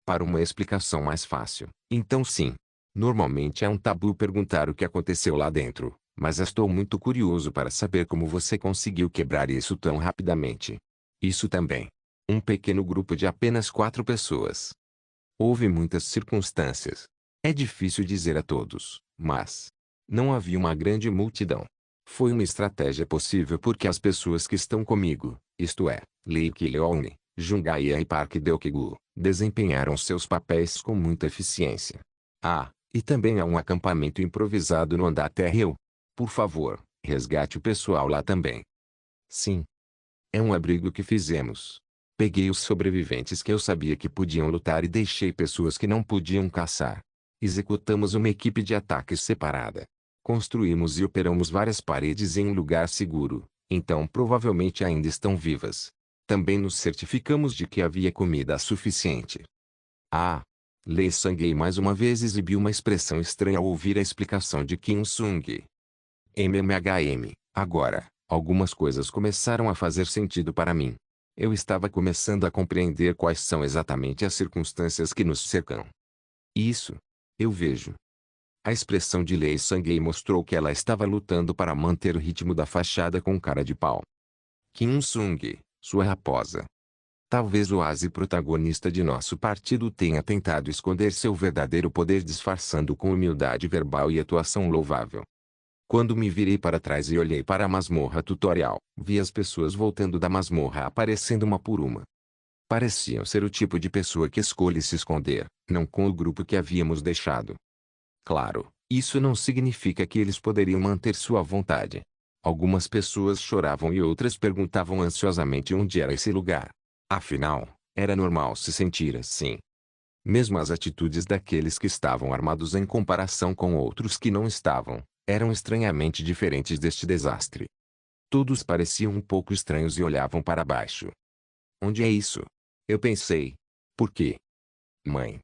Para uma explicação mais fácil, então sim. Normalmente é um tabu perguntar o que aconteceu lá dentro, mas estou muito curioso para saber como você conseguiu quebrar isso tão rapidamente. Isso também. Um pequeno grupo de apenas 4 pessoas. Houve muitas circunstâncias. É difícil dizer a todos, mas não havia uma grande multidão. Foi uma estratégia possível porque as pessoas que estão comigo, isto é, Lee Ki-leong, Jungaia e Park Deok-gu, desempenharam seus papéis com muita eficiência. Ah, e também há um acampamento improvisado no Andate Hill. Por favor, resgate o pessoal lá também. Sim. É um abrigo que fizemos. Peguei os sobreviventes que eu sabia que podiam lutar e deixei pessoas que não podiam caçar. Executamos uma equipe de ataque separada. Construímos e operamos várias paredes em um lugar seguro, então provavelmente ainda estão vivas. Também nos certificamos de que havia comida suficiente. Ah! Lee Sang-hee mais uma vez exibiu uma expressão estranha ao ouvir a explicação de Kim Sung. Agora, algumas coisas começaram a fazer sentido para mim. Eu estava começando a compreender quais são exatamente as circunstâncias que nos cercam. Isso. Eu vejo. A expressão de Lei Sangue mostrou que ela estava lutando para manter o ritmo da fachada com cara de pau. Kim Il-sung, sua raposa. Talvez o Oase protagonista de nosso partido tenha tentado esconder seu verdadeiro poder disfarçando com humildade verbal e atuação louvável. Quando me virei para trás e olhei para a masmorra tutorial, vi as pessoas voltando da masmorra aparecendo uma por uma. Pareciam ser o tipo de pessoa que escolhe se esconder, não com o grupo que havíamos deixado. Claro, isso não significa que eles poderiam manter sua vontade. Algumas pessoas choravam e outras perguntavam ansiosamente onde era esse lugar. Afinal, era normal se sentir assim. Mesmo as atitudes daqueles que estavam armados em comparação com outros que não estavam, eram estranhamente diferentes deste desastre. Todos pareciam um pouco estranhos e olhavam para baixo. Onde é isso? Eu pensei. Por quê? Mãe.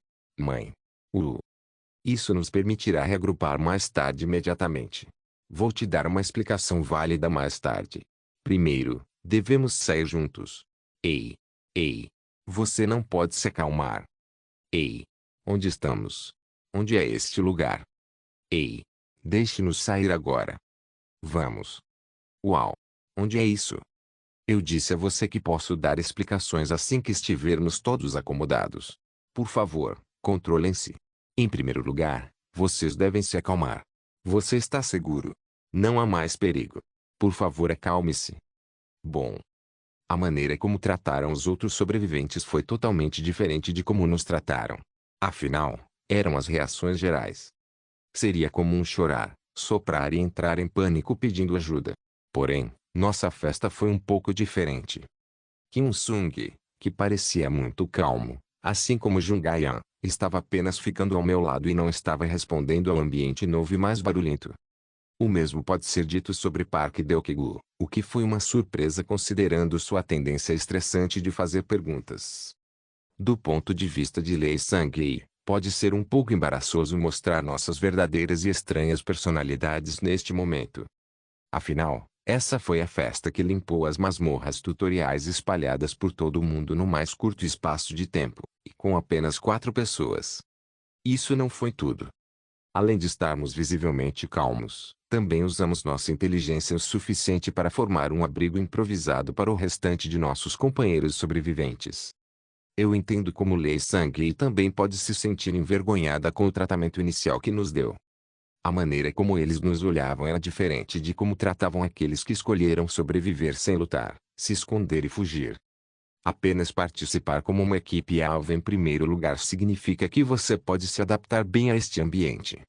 Isso nos permitirá reagrupar mais tarde imediatamente. Vou te dar uma explicação válida mais tarde. Primeiro, devemos sair juntos. Ei. Você não pode se acalmar. Ei. Onde estamos? Onde é este lugar? Ei. Deixe-nos sair agora. Vamos. Uau. Onde é isso? Eu disse a você que posso dar explicações assim que estivermos todos acomodados. Por favor, controlem-se. Em primeiro lugar, vocês devem se acalmar. Você está seguro. Não há mais perigo. Por favor, acalme-se. Bom. A maneira como trataram os outros sobreviventes foi totalmente diferente de como nos trataram. Afinal, eram as reações gerais. Seria comum chorar, soprar e entrar em pânico pedindo ajuda. Porém, nossa festa foi um pouco diferente. Kim Il-sung, que parecia muito calmo, assim como Jung Ga-yeon, estava apenas ficando ao meu lado e não estava respondendo ao ambiente novo e mais barulhento. O mesmo pode ser dito sobre Park Deok-gu, o que foi uma surpresa considerando sua tendência estressante de fazer perguntas. Do ponto de vista de Lee Sang-hee, pode ser um pouco embaraçoso mostrar nossas verdadeiras e estranhas personalidades neste momento. Afinal, essa foi a festa que limpou as masmorras tutoriais espalhadas por todo o mundo no mais curto espaço de tempo, e com apenas 4 pessoas. Isso não foi tudo. Além de estarmos visivelmente calmos, também usamos nossa inteligência o suficiente para formar um abrigo improvisado para o restante de nossos companheiros sobreviventes. Eu entendo como Lee Sang-hee também pode se sentir envergonhada com o tratamento inicial que nos deu. A maneira como eles nos olhavam era diferente de como tratavam aqueles que escolheram sobreviver sem lutar, se esconder e fugir. Apenas participar como uma equipe alva em primeiro lugar significa que você pode se adaptar bem a este ambiente.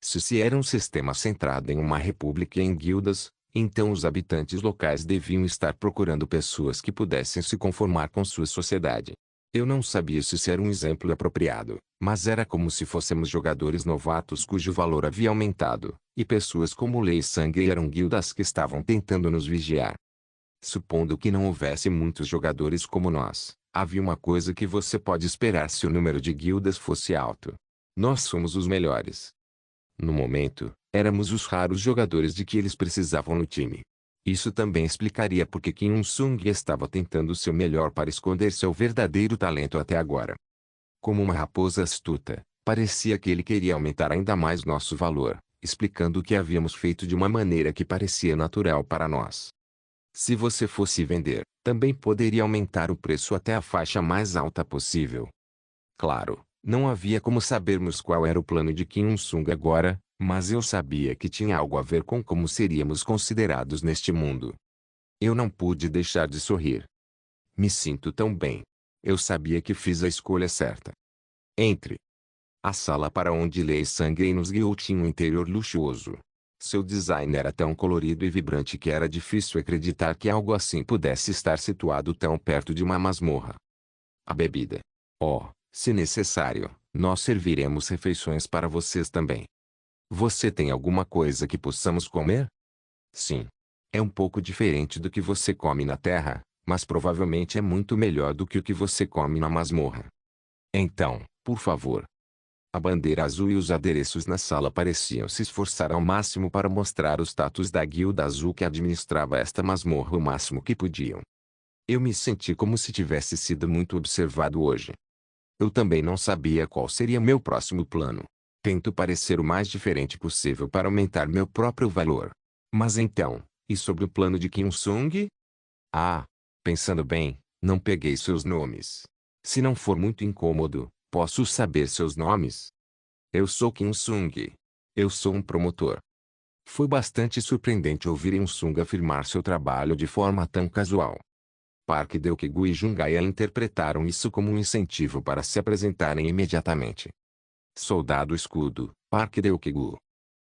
Se era um sistema centrado em uma república e em guildas, então os habitantes locais deviam estar procurando pessoas que pudessem se conformar com sua sociedade. Eu não sabia se isso era um exemplo apropriado, mas era como se fôssemos jogadores novatos cujo valor havia aumentado, e pessoas como Lei Sangue eram guildas que estavam tentando nos vigiar. Supondo que não houvesse muitos jogadores como nós, havia uma coisa que você pode esperar se o número de guildas fosse alto. Nós somos os melhores. No momento, éramos os raros jogadores de que eles precisavam no time. Isso também explicaria por que Kim Il-sung estava tentando seu melhor para esconder seu verdadeiro talento até agora. Como uma raposa astuta, parecia que ele queria aumentar ainda mais nosso valor, explicando o que havíamos feito de uma maneira que parecia natural para nós. Se você fosse vender, também poderia aumentar o preço até a faixa mais alta possível. Claro, não havia como sabermos qual era o plano de Kim Il-sung agora, mas eu sabia que tinha algo a ver com como seríamos considerados neste mundo. Eu não pude deixar de sorrir. Me sinto tão bem. Eu sabia que fiz a escolha certa. Entre. A sala para onde Lei Sang-hee nos guiou tinha um interior luxuoso. Seu design era tão colorido e vibrante que era difícil acreditar que algo assim pudesse estar situado tão perto de uma masmorra. A bebida. Oh, se necessário, nós serviremos refeições para vocês também. Você tem alguma coisa que possamos comer? Sim. É um pouco diferente do que você come na Terra, mas provavelmente é muito melhor do que o que você come na masmorra. Então, por favor. A bandeira azul e os adereços na sala pareciam se esforçar ao máximo para mostrar o status da guilda azul que administrava esta masmorra o máximo que podiam. Eu me senti como se tivesse sido muito observado hoje. Eu também não sabia qual seria meu próximo plano. Tento parecer o mais diferente possível para aumentar meu próprio valor. Mas então, e sobre o plano de Kim Sung? Ah, pensando bem, não peguei seus nomes. Se não for muito incômodo, posso saber seus nomes? Eu sou Kim Sung. Eu sou um promotor. Foi bastante surpreendente ouvir Kim Sung afirmar seu trabalho de forma tão casual. Park Deok-gu e Jung Ae interpretaram isso como um incentivo para se apresentarem imediatamente. Soldado Escudo, Park Deok-gu.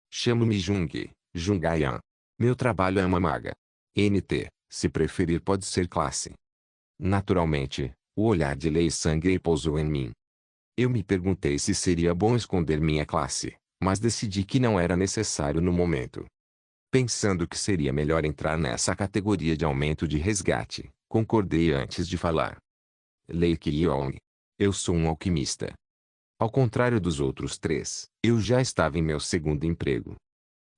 Chamo-me Jung Ae. Meu trabalho é uma maga. NT, se preferir pode ser classe. Naturalmente, o olhar de Lee Sang-hee pousou em mim. Eu me perguntei se seria bom esconder minha classe, mas decidi que não era necessário no momento. Pensando que seria melhor entrar nessa categoria de aumento de resgate, concordei antes de falar. Lee Ki-yong. Eu sou um alquimista. Ao contrário dos outros três, eu já estava em meu segundo emprego.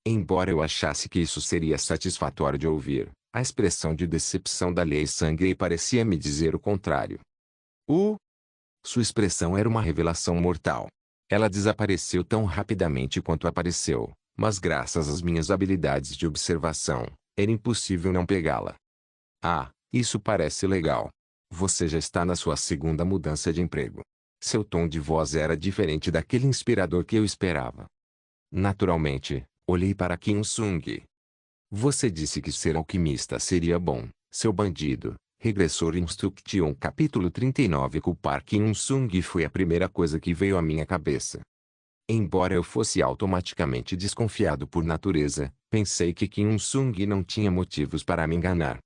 Embora eu achasse que isso seria satisfatório de ouvir, a expressão de decepção da Lee Sang-hee parecia me dizer o contrário. Sua expressão era uma revelação mortal. Ela desapareceu tão rapidamente quanto apareceu, mas graças às minhas habilidades de observação, era impossível não pegá-la. Ah, isso parece legal. Você já está na sua segunda mudança de emprego. Seu tom de voz era diferente daquele inspirador que eu esperava. Naturalmente, olhei para Kim Sung. Você disse que ser alquimista seria bom, seu bandido. Regressor Instruction capítulo 39. Culpar Kim Sung foi a primeira coisa que veio à minha cabeça. Embora eu fosse automaticamente desconfiado por natureza, pensei que Kim Sung não tinha motivos para me enganar.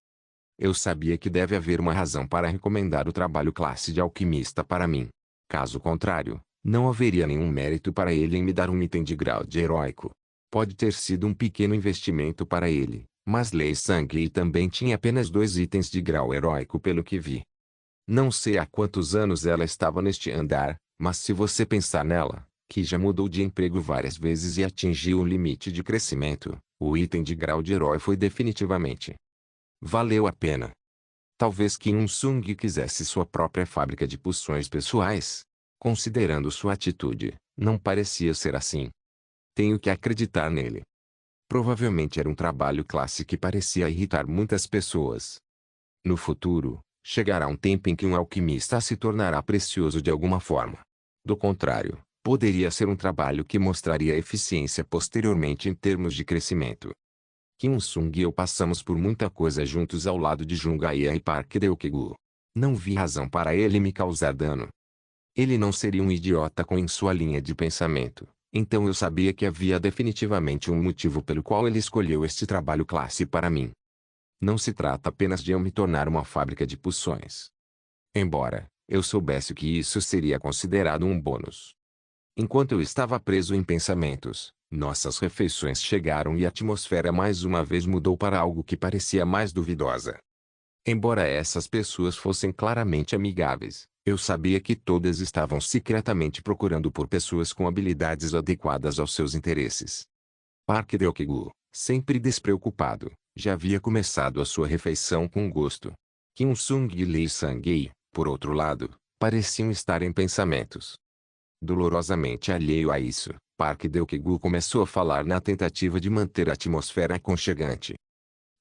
Eu sabia que deve haver uma razão para recomendar o trabalho classe de alquimista para mim. Caso contrário, não haveria nenhum mérito para ele em me dar um item de grau de heróico. Pode ter sido um pequeno investimento para ele, mas Lee Sang-hee também tinha apenas 2 itens de grau heróico pelo que vi. Não sei há quantos anos ela estava neste andar, mas se você pensar nela, que já mudou de emprego várias vezes e atingiu o limite de crescimento, o item de grau de herói foi definitivamente. Valeu a pena. Talvez Kim Sung quisesse sua própria fábrica de poções pessoais. Considerando sua atitude, não parecia ser assim. Tenho que acreditar nele. Provavelmente era um trabalho classe que parecia irritar muitas pessoas. No futuro, chegará um tempo em que um alquimista se tornará precioso de alguma forma. Do contrário, poderia ser um trabalho que mostraria eficiência posteriormente em termos de crescimento. Kim Sung e eu passamos por muita coisa juntos ao lado de Jung Ae e Park Deok-gu. Não vi razão para ele me causar dano. Ele não seria um idiota com em sua linha de pensamento, então eu sabia que havia definitivamente um motivo pelo qual ele escolheu este trabalho classe para mim. Não se trata apenas de eu me tornar uma fábrica de poções. Embora eu soubesse que isso seria considerado um bônus. Enquanto eu estava preso em pensamentos, nossas refeições chegaram e a atmosfera mais uma vez mudou para algo que parecia mais duvidosa. Embora essas pessoas fossem claramente amigáveis, eu sabia que todas estavam secretamente procurando por pessoas com habilidades adequadas aos seus interesses. Park Deok-gu, sempre despreocupado, já havia começado a sua refeição com gosto. Kim Sung e Lee Sang-hee, por outro lado, pareciam estar em pensamentos. Dolorosamente alheio a isso, Park Deok-gu começou a falar na tentativa de manter a atmosfera aconchegante.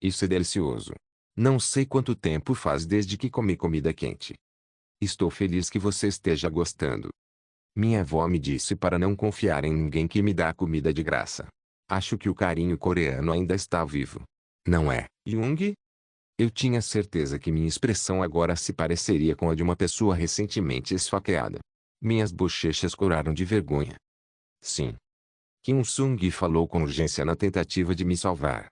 Isso é delicioso. Não sei quanto tempo faz desde que comi comida quente. Estou feliz que você esteja gostando. Minha avó me disse para não confiar em ninguém que me dá comida de graça. Acho que o carinho coreano ainda está vivo. Não é, Jung? Eu tinha certeza que minha expressão agora se pareceria com a de uma pessoa recentemente esfaqueada. Minhas bochechas coraram de vergonha. Sim. Kim Sung falou com urgência na tentativa de me salvar.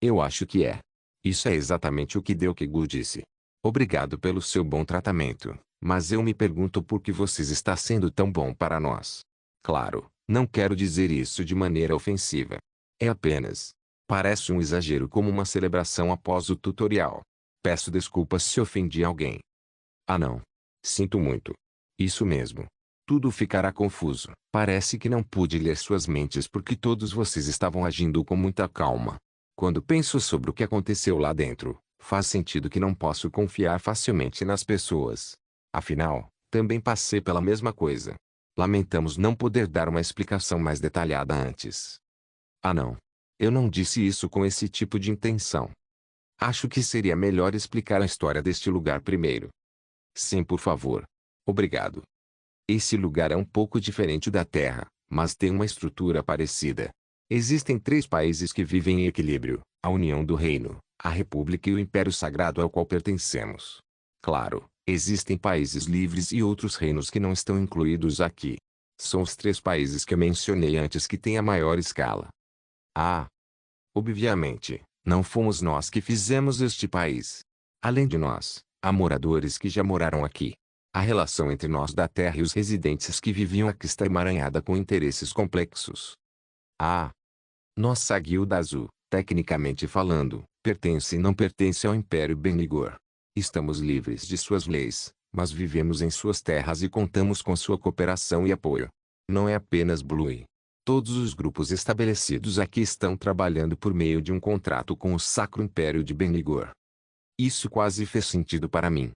Eu acho que é. Isso é exatamente o que Deok-gu disse. Obrigado pelo seu bom tratamento, mas eu me pergunto por que você está sendo tão bom para nós. Claro, não quero dizer isso de maneira ofensiva. É apenas. Parece um exagero como uma celebração após o tutorial. Peço desculpas se ofendi alguém. Ah não. Sinto muito. Isso mesmo. Tudo ficará confuso. Parece que não pude ler suas mentes porque todos vocês estavam agindo com muita calma. Quando penso sobre o que aconteceu lá dentro, faz sentido que não posso confiar facilmente nas pessoas. Afinal, também passei pela mesma coisa. Lamentamos não poder dar uma explicação mais detalhada antes. Ah não. Eu não disse isso com esse tipo de intenção. Acho que seria melhor explicar a história deste lugar primeiro. Sim, por favor. Obrigado. Esse lugar é um pouco diferente da Terra, mas tem uma estrutura parecida. Existem 3 países que vivem em equilíbrio: a União do Reino, a República e o Império Sagrado ao qual pertencemos. Claro, existem países livres e outros reinos que não estão incluídos aqui. São os 3 países que eu mencionei antes que têm a maior escala. Ah! Obviamente, não fomos nós que fizemos este país. Além de nós, há moradores que já moraram aqui. A relação entre nós da Terra e os residentes que viviam aqui está emaranhada com interesses complexos. Ah! Nossa Guilda Azul, tecnicamente falando, pertence e não pertence ao Império Benigor. Estamos livres de suas leis, mas vivemos em suas terras e contamos com sua cooperação e apoio. Não é apenas Blue. Todos os grupos estabelecidos aqui estão trabalhando por meio de um contrato com o Sacro Império de Benigor. Isso quase fez sentido para mim.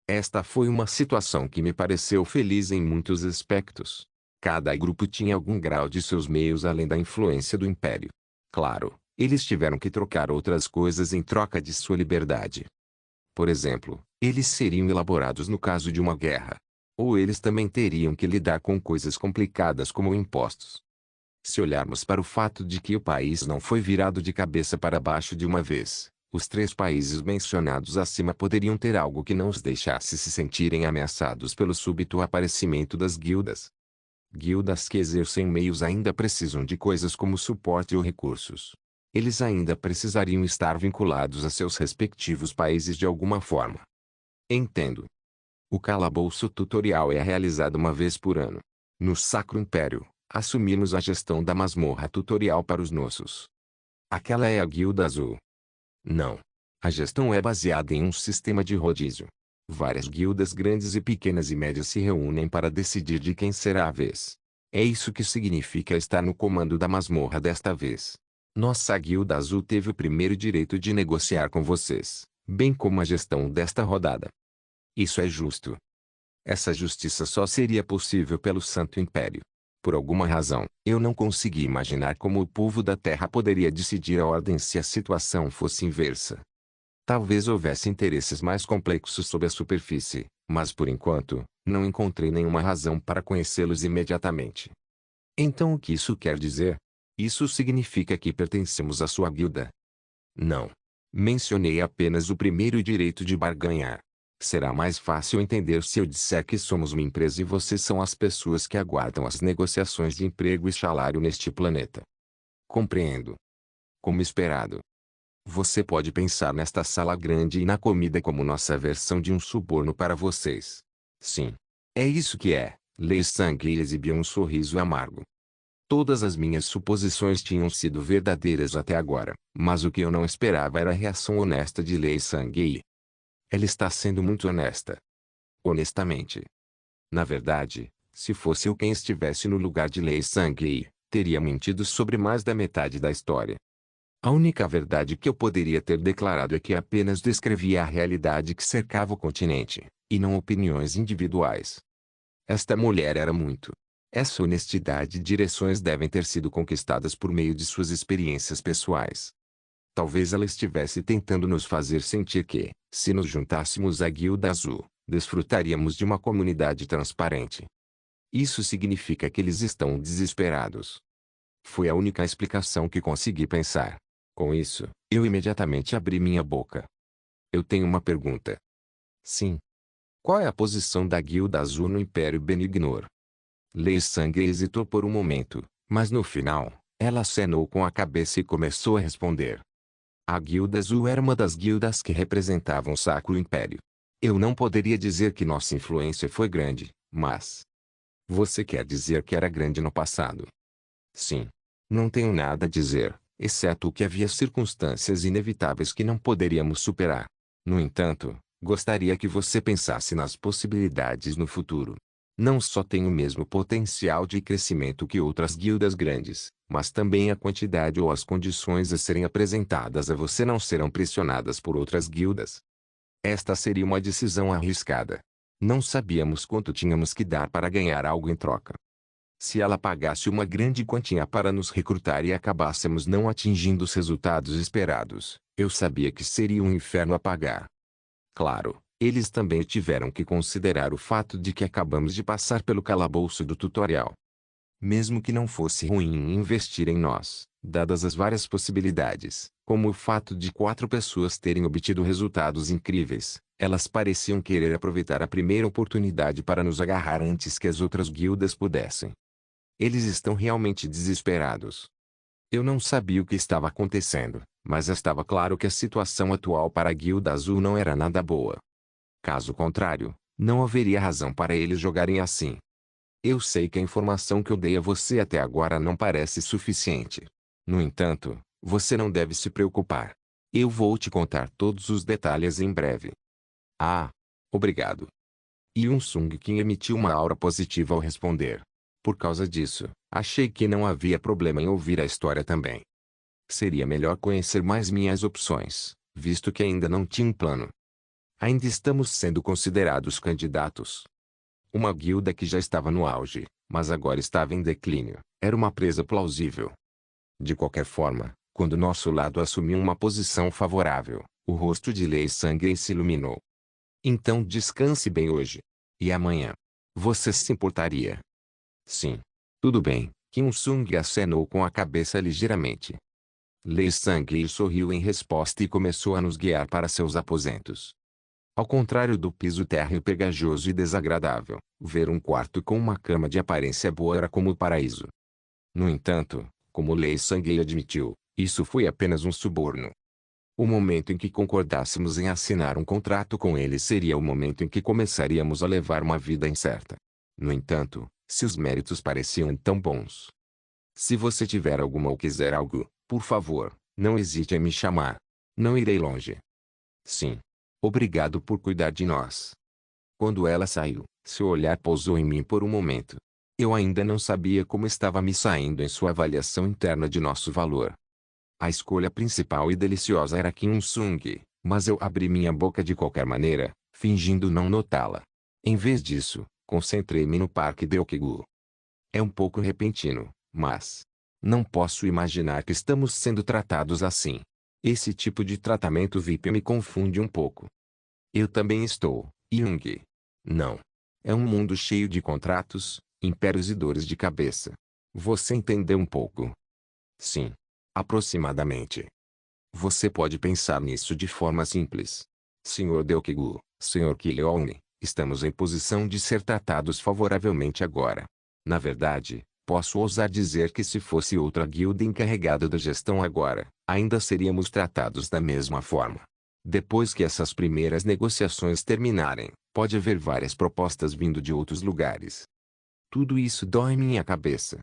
Esta foi uma situação que me pareceu feliz em muitos aspectos. Cada grupo tinha algum grau de seus meios além da influência do Império. Claro, eles tiveram que trocar outras coisas em troca de sua liberdade. Por exemplo, eles seriam elaborados no caso de uma guerra. Ou eles também teriam que lidar com coisas complicadas como impostos. Se olharmos para o fato de que o país não foi virado de cabeça para baixo de uma vez, os 3 países mencionados acima poderiam ter algo que não os deixasse se sentirem ameaçados pelo súbito aparecimento das guildas. Guildas que exercem meios ainda precisam de coisas como suporte ou recursos. Eles ainda precisariam estar vinculados a seus respectivos países de alguma forma. Entendo. O calabouço tutorial é realizado uma vez por ano. No Sacro Império, assumimos a gestão da masmorra tutorial para os nossos. Aquela é a Guilda Azul. Não. A gestão é baseada em um sistema de rodízio. Várias guildas grandes e pequenas e médias se reúnem para decidir de quem será a vez. É isso que significa estar no comando da masmorra desta vez. Nossa Guilda Azul teve o primeiro direito de negociar com vocês, bem como a gestão desta rodada. Isso é justo. Essa justiça só seria possível pelo Santo Império. Por alguma razão, eu não consegui imaginar como o povo da Terra poderia decidir a ordem se a situação fosse inversa. Talvez houvesse interesses mais complexos sob a superfície, mas por enquanto, não encontrei nenhuma razão para conhecê-los imediatamente. Então o que isso quer dizer? Isso significa que pertencemos à sua guilda? Não. Mencionei apenas o primeiro direito de barganhar. Será mais fácil entender se eu disser que somos uma empresa e vocês são as pessoas que aguardam as negociações de emprego e salário neste planeta. Compreendo. Como esperado. Você pode pensar nesta sala grande e na comida como nossa versão de um suborno para vocês. Sim. É isso que é. Lei Sangue exibiu um sorriso amargo. Todas as minhas suposições tinham sido verdadeiras até agora, mas o que eu não esperava era a reação honesta de Lei Sangue. Ela está sendo muito honesta. Honestamente. Na verdade, se fosse eu quem estivesse no lugar de Lei Sangue, teria mentido sobre mais da metade da história. A única verdade que eu poderia ter declarado é que apenas descrevia a realidade que cercava o continente, e não opiniões individuais. Esta mulher era muito. Essa honestidade e direções devem ter sido conquistadas por meio de suas experiências pessoais. Talvez ela estivesse tentando nos fazer sentir que, se nos juntássemos à Guilda Azul, desfrutaríamos de uma comunidade transparente. Isso significa que eles estão desesperados. Foi a única explicação que consegui pensar. Com isso, eu imediatamente abri minha boca. Eu tenho uma pergunta. Sim. Qual é a posição da Guilda Azul no Império Benignor? Lei Sangue hesitou por um momento, mas no final, ela acenou com a cabeça e começou a responder. A Guilda Azul era uma das guildas que representavam o Sacro Império. Eu não poderia dizer que nossa influência foi grande, mas... Você quer dizer que era grande no passado? Sim. Não tenho nada a dizer, exceto que havia circunstâncias inevitáveis que não poderíamos superar. No entanto, gostaria que você pensasse nas possibilidades no futuro. Não só tem o mesmo potencial de crescimento que outras guildas grandes, mas também a quantidade ou as condições a serem apresentadas a você não serão pressionadas por outras guildas. Esta seria uma decisão arriscada. Não sabíamos quanto tínhamos que dar para ganhar algo em troca. Se ela pagasse uma grande quantia para nos recrutar e acabássemos não atingindo os resultados esperados, eu sabia que seria um inferno a pagar. Claro, eles também tiveram que considerar o fato de que acabamos de passar pelo calabouço do tutorial. Mesmo que não fosse ruim investir em nós, dadas as várias possibilidades, como o fato de 4 pessoas terem obtido resultados incríveis, elas pareciam querer aproveitar a primeira oportunidade para nos agarrar antes que as outras guildas pudessem. Eles estão realmente desesperados. Eu não sabia o que estava acontecendo, mas estava claro que a situação atual para a Guilda Azul não era nada boa. Caso contrário, não haveria razão para eles jogarem assim. Eu sei que a informação que eu dei a você até agora não parece suficiente. No entanto, você não deve se preocupar. Eu vou te contar todos os detalhes em breve. Ah, obrigado. Yun Sung Kim emitiu uma aura positiva ao responder. Por causa disso, achei que não havia problema em ouvir a história também. Seria melhor conhecer mais minhas opções, visto que ainda não tinha um plano. Ainda estamos sendo considerados candidatos. Uma guilda que já estava no auge, mas agora estava em declínio, era uma presa plausível. De qualquer forma, quando nosso lado assumiu uma posição favorável, o rosto de Lei Sangue se iluminou. Então descanse bem hoje. E amanhã? Você se importaria? Sim. Tudo bem, Kim Sung acenou com a cabeça ligeiramente. Lei Sangue sorriu em resposta e começou a nos guiar para seus aposentos. Ao contrário do piso térreo pegajoso e desagradável, ver um quarto com uma cama de aparência boa era como o paraíso. No entanto, como Lei Sangue admitiu, isso foi apenas um suborno. O momento em que concordássemos em assinar um contrato com ele seria o momento em que começaríamos a levar uma vida incerta. No entanto, se os méritos pareciam tão bons. Se você tiver alguma ou quiser algo, por favor, não hesite em me chamar. Não irei longe. Sim. Obrigado por cuidar de nós. Quando ela saiu, seu olhar pousou em mim por um momento. Eu ainda não sabia como estava me saindo em sua avaliação interna de nosso valor. A escolha principal e deliciosa era Kim Sung, mas eu abri minha boca de qualquer maneira, fingindo não notá-la. Em vez disso, concentrei-me no Parque Deokegu. É um pouco repentino, mas não posso imaginar que estamos sendo tratados assim. Esse tipo de tratamento VIP me confunde um pouco. Eu também estou, Jung. Não. É um mundo cheio de contratos, impérios e dores de cabeça. Você entendeu um pouco? Sim. Aproximadamente. Você pode pensar nisso de forma simples. Sr. Deokegu, Sr. Kileone, estamos em posição de ser tratados favoravelmente agora. Na verdade, posso ousar dizer que se fosse outra guilda encarregada da gestão agora, ainda seríamos tratados da mesma forma. Depois que essas primeiras negociações terminarem, pode haver várias propostas vindo de outros lugares. Tudo isso dói minha cabeça.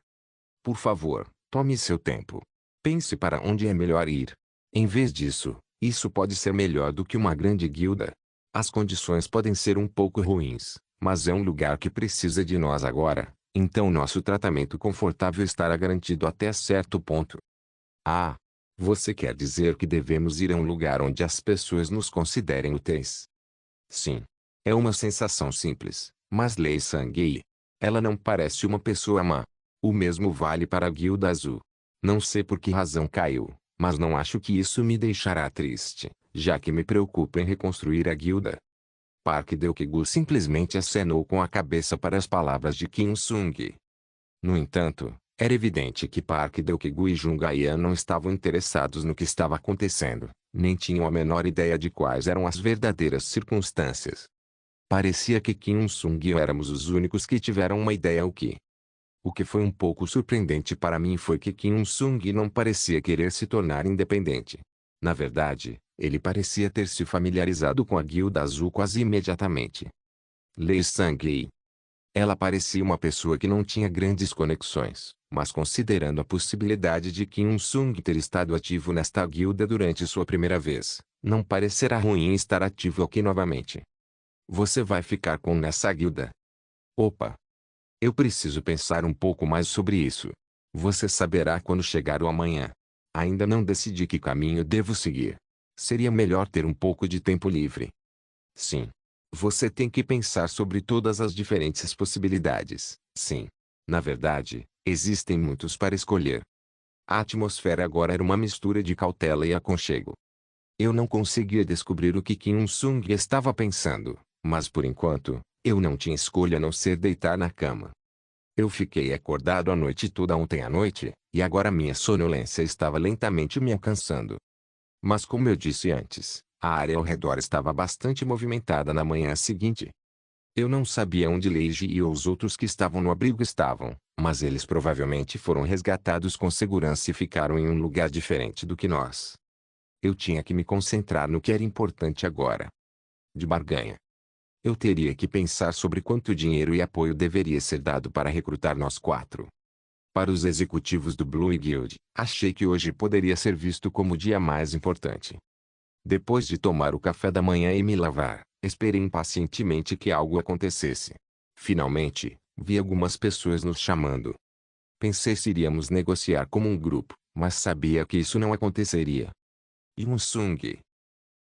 Por favor, tome seu tempo. Pense para onde é melhor ir. Em vez disso, isso pode ser melhor do que uma grande guilda. As condições podem ser um pouco ruins, mas é um lugar que precisa de nós agora, então nosso tratamento confortável estará garantido até certo ponto. Ah! Você quer dizer que devemos ir a um lugar onde as pessoas nos considerem úteis? Sim. É uma sensação simples, mas Lei Sangue. Ela não parece uma pessoa má. O mesmo vale para a Guilda Azul. Não sei por que razão caiu, mas não acho que isso me deixará triste, já que me preocupo em reconstruir a guilda. Park Deokegu simplesmente acenou com a cabeça para as palavras de Kim Sung. No entanto, era evidente que Park Deokegu e Jungaian não estavam interessados no que estava acontecendo, nem tinham a menor ideia de quais eram as verdadeiras circunstâncias. Parecia que Kim Sung e eu éramos os únicos que tiveram uma ideia O que foi um pouco surpreendente para mim foi que Kim Sung não parecia querer se tornar independente. Na verdade, ele parecia ter se familiarizado com a Guilda Azul quase imediatamente. Lei Sangue. Ela parecia uma pessoa que não tinha grandes conexões, mas considerando a possibilidade de Kim Sung ter estado ativo nesta guilda durante sua primeira vez, não parecerá ruim estar ativo aqui novamente. Você vai ficar com nessa guilda? Opa! Eu preciso pensar um pouco mais sobre isso. Você saberá quando chegar o amanhã. Ainda não decidi que caminho devo seguir. Seria melhor ter um pouco de tempo livre. Sim. Você tem que pensar sobre todas as diferentes possibilidades. Sim. Na verdade, existem muitos para escolher. A atmosfera agora era uma mistura de cautela e aconchego. Eu não conseguia descobrir o que Kim Il-sung estava pensando, mas por enquanto, eu não tinha escolha a não ser deitar na cama. Eu fiquei acordado a noite toda ontem à noite, e agora minha sonolência estava lentamente me alcançando. Mas como eu disse antes, a área ao redor estava bastante movimentada na manhã seguinte. Eu não sabia onde Leiji e os outros que estavam no abrigo estavam, mas eles provavelmente foram resgatados com segurança e ficaram em um lugar diferente do que nós. Eu tinha que me concentrar no que era importante agora. De barganha. Eu teria que pensar sobre quanto dinheiro e apoio deveria ser dado para recrutar nós quatro. Para os executivos do Blue Guild, achei que hoje poderia ser visto como o dia mais importante. Depois de tomar o café da manhã e me lavar, esperei impacientemente que algo acontecesse. Finalmente, vi algumas pessoas nos chamando. Pensei se iríamos negociar como um grupo, mas sabia que isso não aconteceria. Kim Il-sung.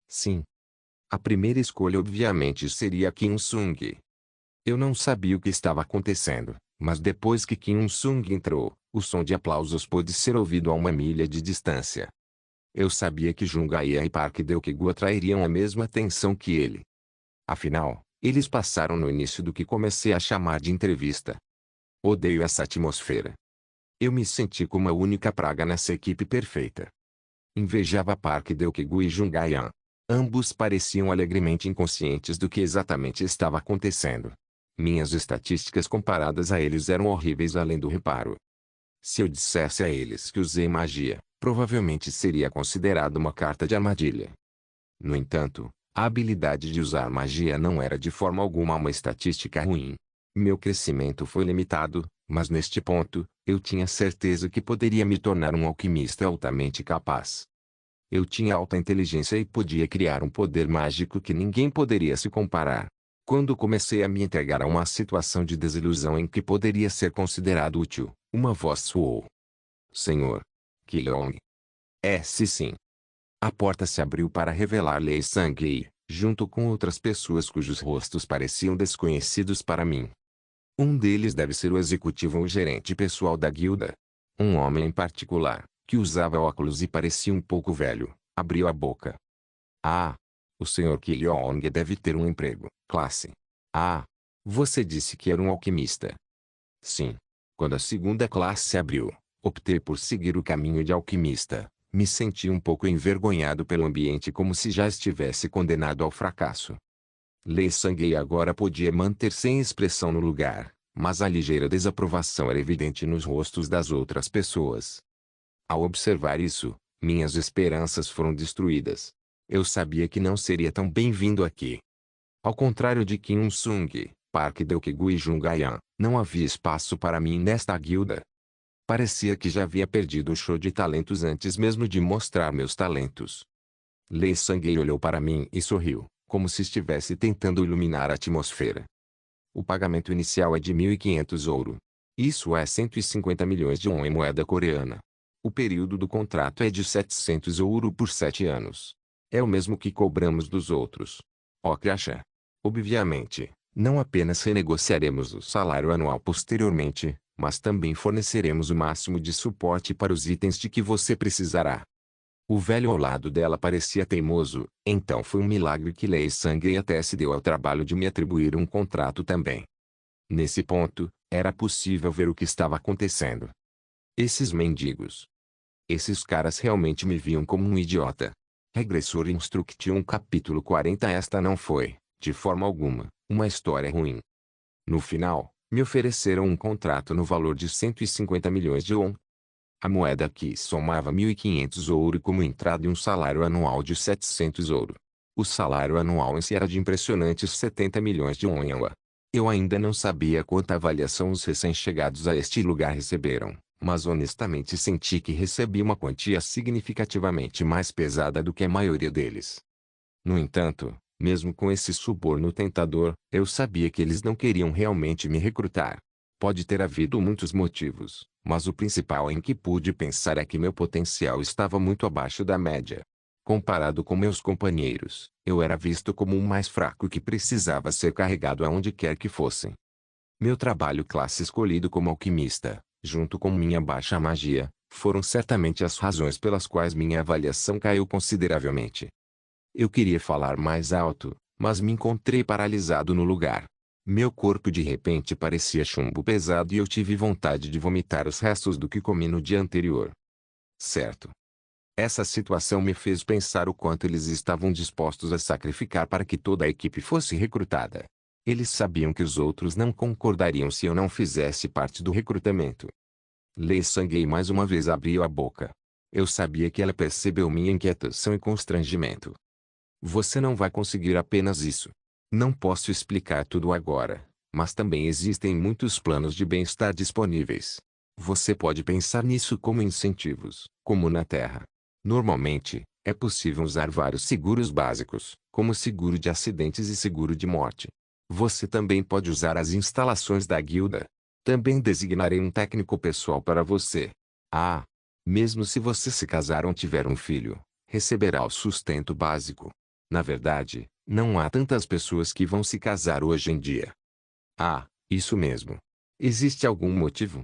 Sim. A primeira escolha obviamente seria Kim Il-sung. Eu não sabia o que estava acontecendo, mas depois que Kim Il-sung entrou, o som de aplausos pôde ser ouvido a 1 milha de distância. Eu sabia que Jung Ae e Park Deok-gu atrairiam a mesma atenção que ele. Afinal, eles passaram no início do que comecei a chamar de entrevista. Odeio essa atmosfera. Eu me senti como a única praga nessa equipe perfeita. Invejava Park Deok-gu e Jung Ae. Ambos pareciam alegremente inconscientes do que exatamente estava acontecendo. Minhas estatísticas comparadas a eles eram horríveis além do reparo. Se eu dissesse a eles que usei magia, provavelmente seria considerado uma carta de armadilha. No entanto, a habilidade de usar magia não era de forma alguma uma estatística ruim. Meu crescimento foi limitado, mas neste ponto, eu tinha certeza que poderia me tornar um alquimista altamente capaz. Eu tinha alta inteligência e podia criar um poder mágico que ninguém poderia se comparar. Quando comecei a me entregar a uma situação de desilusão em que poderia ser considerado útil, uma voz soou. Senhor. Ki-Leong. Se sim. A porta se abriu para revelar Lee Sang-hee, junto com outras pessoas cujos rostos pareciam desconhecidos para mim. Um deles deve ser o executivo ou gerente pessoal da guilda. Um homem em particular, que usava óculos e parecia um pouco velho, abriu a boca. Ah! O Sr. Ki-Leong deve ter um emprego, classe. Ah! Você disse que era um alquimista. Sim. Quando a segunda classe abriu, optei por seguir o caminho de alquimista. Me senti um pouco envergonhado pelo ambiente como se já estivesse condenado ao fracasso. Lee Sang-hee agora podia manter-se em expressão no lugar, mas a ligeira desaprovação era evidente nos rostos das outras pessoas. Ao observar isso, minhas esperanças foram destruídas. Eu sabia que não seria tão bem-vindo aqui. Ao contrário de Kim Il-sung, Park Deok-gu e Jung Ae, não havia espaço para mim nesta guilda. Parecia que já havia perdido o show de talentos antes mesmo de mostrar meus talentos. Lee Sang-hee olhou para mim e sorriu, como se estivesse tentando iluminar a atmosfera. O pagamento inicial é de 1.500 ouro. Isso é 150 milhões de won em moeda coreana. O período do contrato é de 700 ouro por 7 anos. É o mesmo que cobramos dos outros. Crachá. Obviamente, não apenas renegociaremos o salário anual posteriormente, mas também forneceremos o máximo de suporte para os itens de que você precisará. O velho ao lado dela parecia teimoso, então foi um milagre que Lee Sang-hee até se deu ao trabalho de me atribuir um contrato também. Nesse ponto, era possível ver o que estava acontecendo. Esses mendigos. Esses caras realmente me viam como um idiota. Regressor Instruction capítulo 40. Esta não foi, de forma alguma, uma história ruim. No final, me ofereceram um contrato no valor de 150 milhões de won. A moeda que somava 1.500 ouro como entrada e um salário anual de 700 ouro. O salário anual em si era de impressionantes 70 milhões de won. Eu ainda não sabia quanta avaliação os recém-chegados a este lugar receberam, mas honestamente senti que recebi uma quantia significativamente mais pesada do que a maioria deles. No entanto, mesmo com esse suborno tentador, eu sabia que eles não queriam realmente me recrutar. Pode ter havido muitos motivos, mas o principal em que pude pensar é que meu potencial estava muito abaixo da média. Comparado com meus companheiros, eu era visto como o mais fraco que precisava ser carregado aonde quer que fossem. Meu trabalho classe escolhido como alquimista, junto com minha baixa magia, foram certamente as razões pelas quais minha avaliação caiu consideravelmente. Eu queria falar mais alto, mas me encontrei paralisado no lugar. Meu corpo de repente parecia chumbo pesado e eu tive vontade de vomitar os restos do que comi no dia anterior. Certo. Essa situação me fez pensar o quanto eles estavam dispostos a sacrificar para que toda a equipe fosse recrutada. Eles sabiam que os outros não concordariam se eu não fizesse parte do recrutamento. Lei Sanguei mais uma vez abriu a boca. Eu sabia que ela percebeu minha inquietação e constrangimento. Você não vai conseguir apenas isso. Não posso explicar tudo agora, mas também existem muitos planos de bem-estar disponíveis. Você pode pensar nisso como incentivos, como na Terra. Normalmente, é possível usar vários seguros básicos, como seguro de acidentes e seguro de morte. Você também pode usar as instalações da guilda. Também designarei um técnico pessoal para você. Ah! Mesmo se você se casar ou tiver um filho, receberá o sustento básico. Na verdade, não há tantas pessoas que vão se casar hoje em dia. Ah, isso mesmo. Existe algum motivo?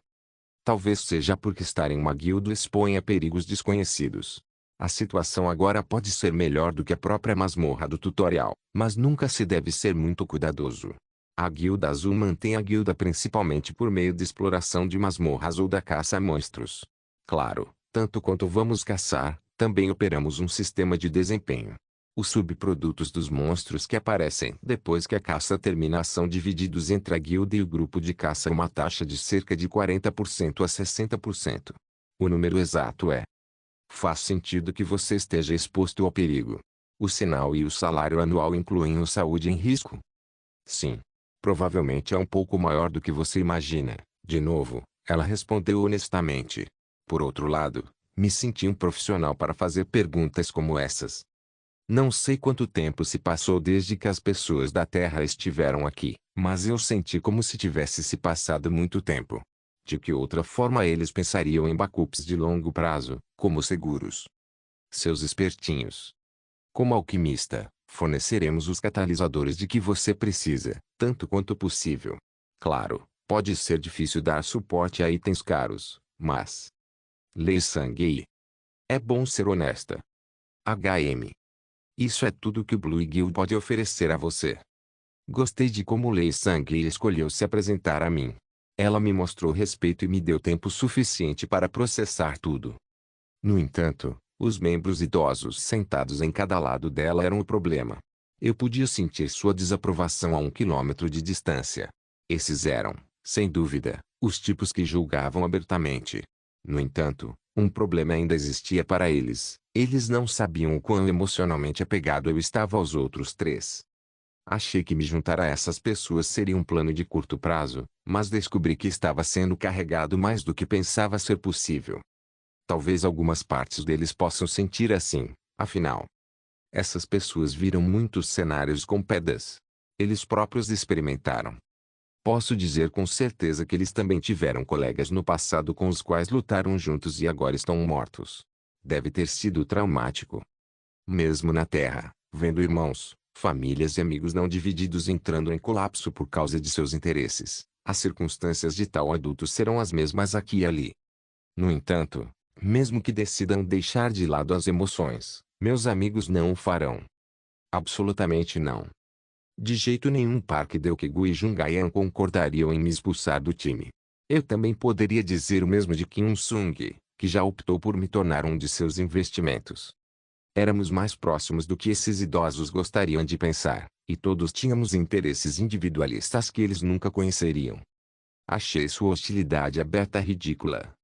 Talvez seja porque estar em uma guilda expõe a perigos desconhecidos. A situação agora pode ser melhor do que a própria masmorra do tutorial, mas nunca se deve ser muito cuidadoso. A Guilda Azul mantém a guilda principalmente por meio de exploração de masmorras ou da caça a monstros. Claro, tanto quanto vamos caçar, também operamos um sistema de desempenho. Os subprodutos dos monstros que aparecem depois que a caça termina são divididos entre a guilda e o grupo de caça uma taxa de cerca de 40% a 60%. O número exato é. Faz sentido que você esteja exposto ao perigo. O sinal e o salário anual incluem o saúde em risco? Sim. Provavelmente é um pouco maior do que você imagina. De novo, ela respondeu honestamente. Por outro lado, me senti um profissional para fazer perguntas como essas. Não sei quanto tempo se passou desde que as pessoas da Terra estiveram aqui, mas eu senti como se tivesse se passado muito tempo. De que outra forma eles pensariam em backups de longo prazo, como seguros? Seus espertinhos. Como alquimista, forneceremos os catalisadores de que você precisa, tanto quanto possível. Claro, pode ser difícil dar suporte a itens caros, mas... Lei Sanguei. É bom ser honesta. HM. Isso é tudo que o Blue Guild pode oferecer a você. Gostei de como Lei Sanguei escolheu se apresentar a mim. Ela me mostrou respeito e me deu tempo suficiente para processar tudo. No entanto, os membros idosos sentados em cada lado dela eram o problema. Eu podia sentir sua desaprovação a 1 quilômetro de distância. Esses eram, sem dúvida, os tipos que julgavam abertamente. No entanto, um problema ainda existia para eles. Eles não sabiam o quão emocionalmente apegado eu estava aos outros três. Achei que me juntar a essas pessoas seria um plano de curto prazo, mas descobri que estava sendo carregado mais do que pensava ser possível. Talvez algumas partes deles possam sentir assim, afinal. Essas pessoas viram muitos cenários com pedras. Eles próprios experimentaram. Posso dizer com certeza que eles também tiveram colegas no passado com os quais lutaram juntos e agora estão mortos. Deve ter sido traumático. Mesmo na Terra, vendo irmãos, famílias e amigos não divididos entrando em colapso por causa de seus interesses, as circunstâncias de tal adulto serão as mesmas aqui e ali. No entanto, mesmo que decidam deixar de lado as emoções, meus amigos não o farão. Absolutamente não. De jeito nenhum Park Deokegu e Jungaian concordariam em me expulsar do time. Eu também poderia dizer o mesmo de Kim Sung, que já optou por me tornar um de seus investimentos. Éramos mais próximos do que esses idosos gostariam de pensar, e todos tínhamos interesses individualistas que eles nunca conheceriam. Achei sua hostilidade aberta ridícula.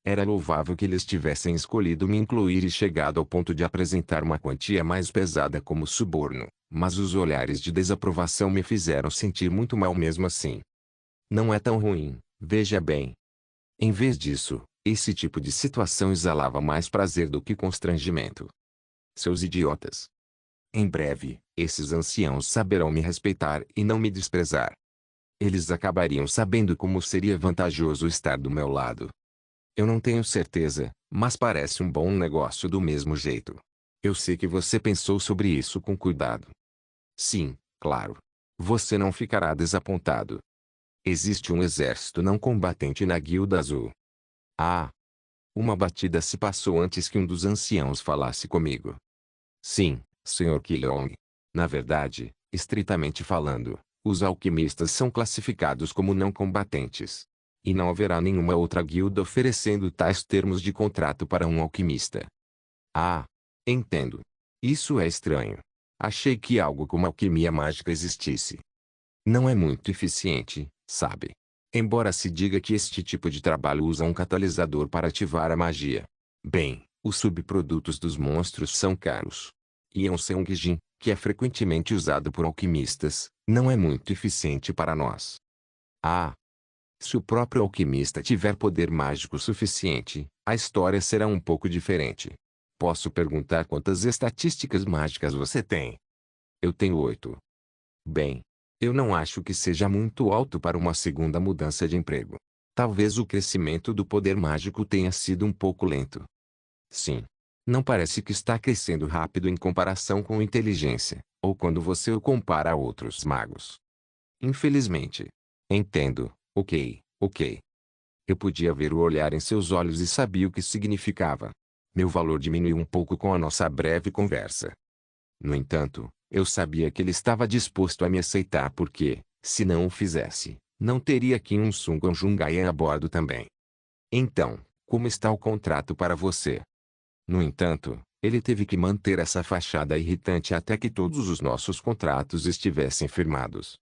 Era louvável que eles tivessem escolhido me incluir e chegado ao ponto de apresentar uma quantia mais pesada como suborno, mas os olhares de desaprovação me fizeram sentir muito mal mesmo assim. Não é tão ruim, veja bem. Em vez disso, esse tipo de situação exalava mais prazer do que constrangimento. Seus idiotas. Em breve, esses anciãos saberão me respeitar e não me desprezar. Eles acabariam sabendo como seria vantajoso estar do meu lado. Eu não tenho certeza, mas parece um bom negócio do mesmo jeito. Eu sei que você pensou sobre isso com cuidado. Sim, claro. Você não ficará desapontado. Existe um exército não combatente na Guilda Azul. Ah! Uma batida se passou antes que um dos anciãos falasse comigo. Sim, Sr. Qilong. Na verdade, estritamente falando, os alquimistas são classificados como não combatentes. E não haverá nenhuma outra guilda oferecendo tais termos de contrato para um alquimista. Ah! Entendo. Isso é estranho. Achei que algo como alquimia mágica existisse. Não é muito eficiente, sabe? Embora se diga que este tipo de trabalho usa um catalisador para ativar a magia. Bem, os subprodutos dos monstros são caros. E um Seongjin, que é frequentemente usado por alquimistas, não é muito eficiente para nós. Ah! Se o próprio alquimista tiver poder mágico suficiente, a história será um pouco diferente. Posso perguntar quantas estatísticas mágicas você tem? Eu tenho 8. Bem, eu não acho que seja muito alto para uma segunda mudança de emprego. Talvez o crescimento do poder mágico tenha sido um pouco lento. Sim. Não parece que está crescendo rápido em comparação com inteligência, ou quando você o compara a outros magos. Infelizmente. Entendo. Ok, ok. Eu podia ver o olhar em seus olhos e sabia o que significava. Meu valor diminuiu um pouco com a nossa breve conversa. No entanto, eu sabia que ele estava disposto a me aceitar porque, se não o fizesse, não teria Kim Sung Jungayan a bordo também. Então, como está o contrato para você? No entanto, ele teve que manter essa fachada irritante até que todos os nossos contratos estivessem firmados.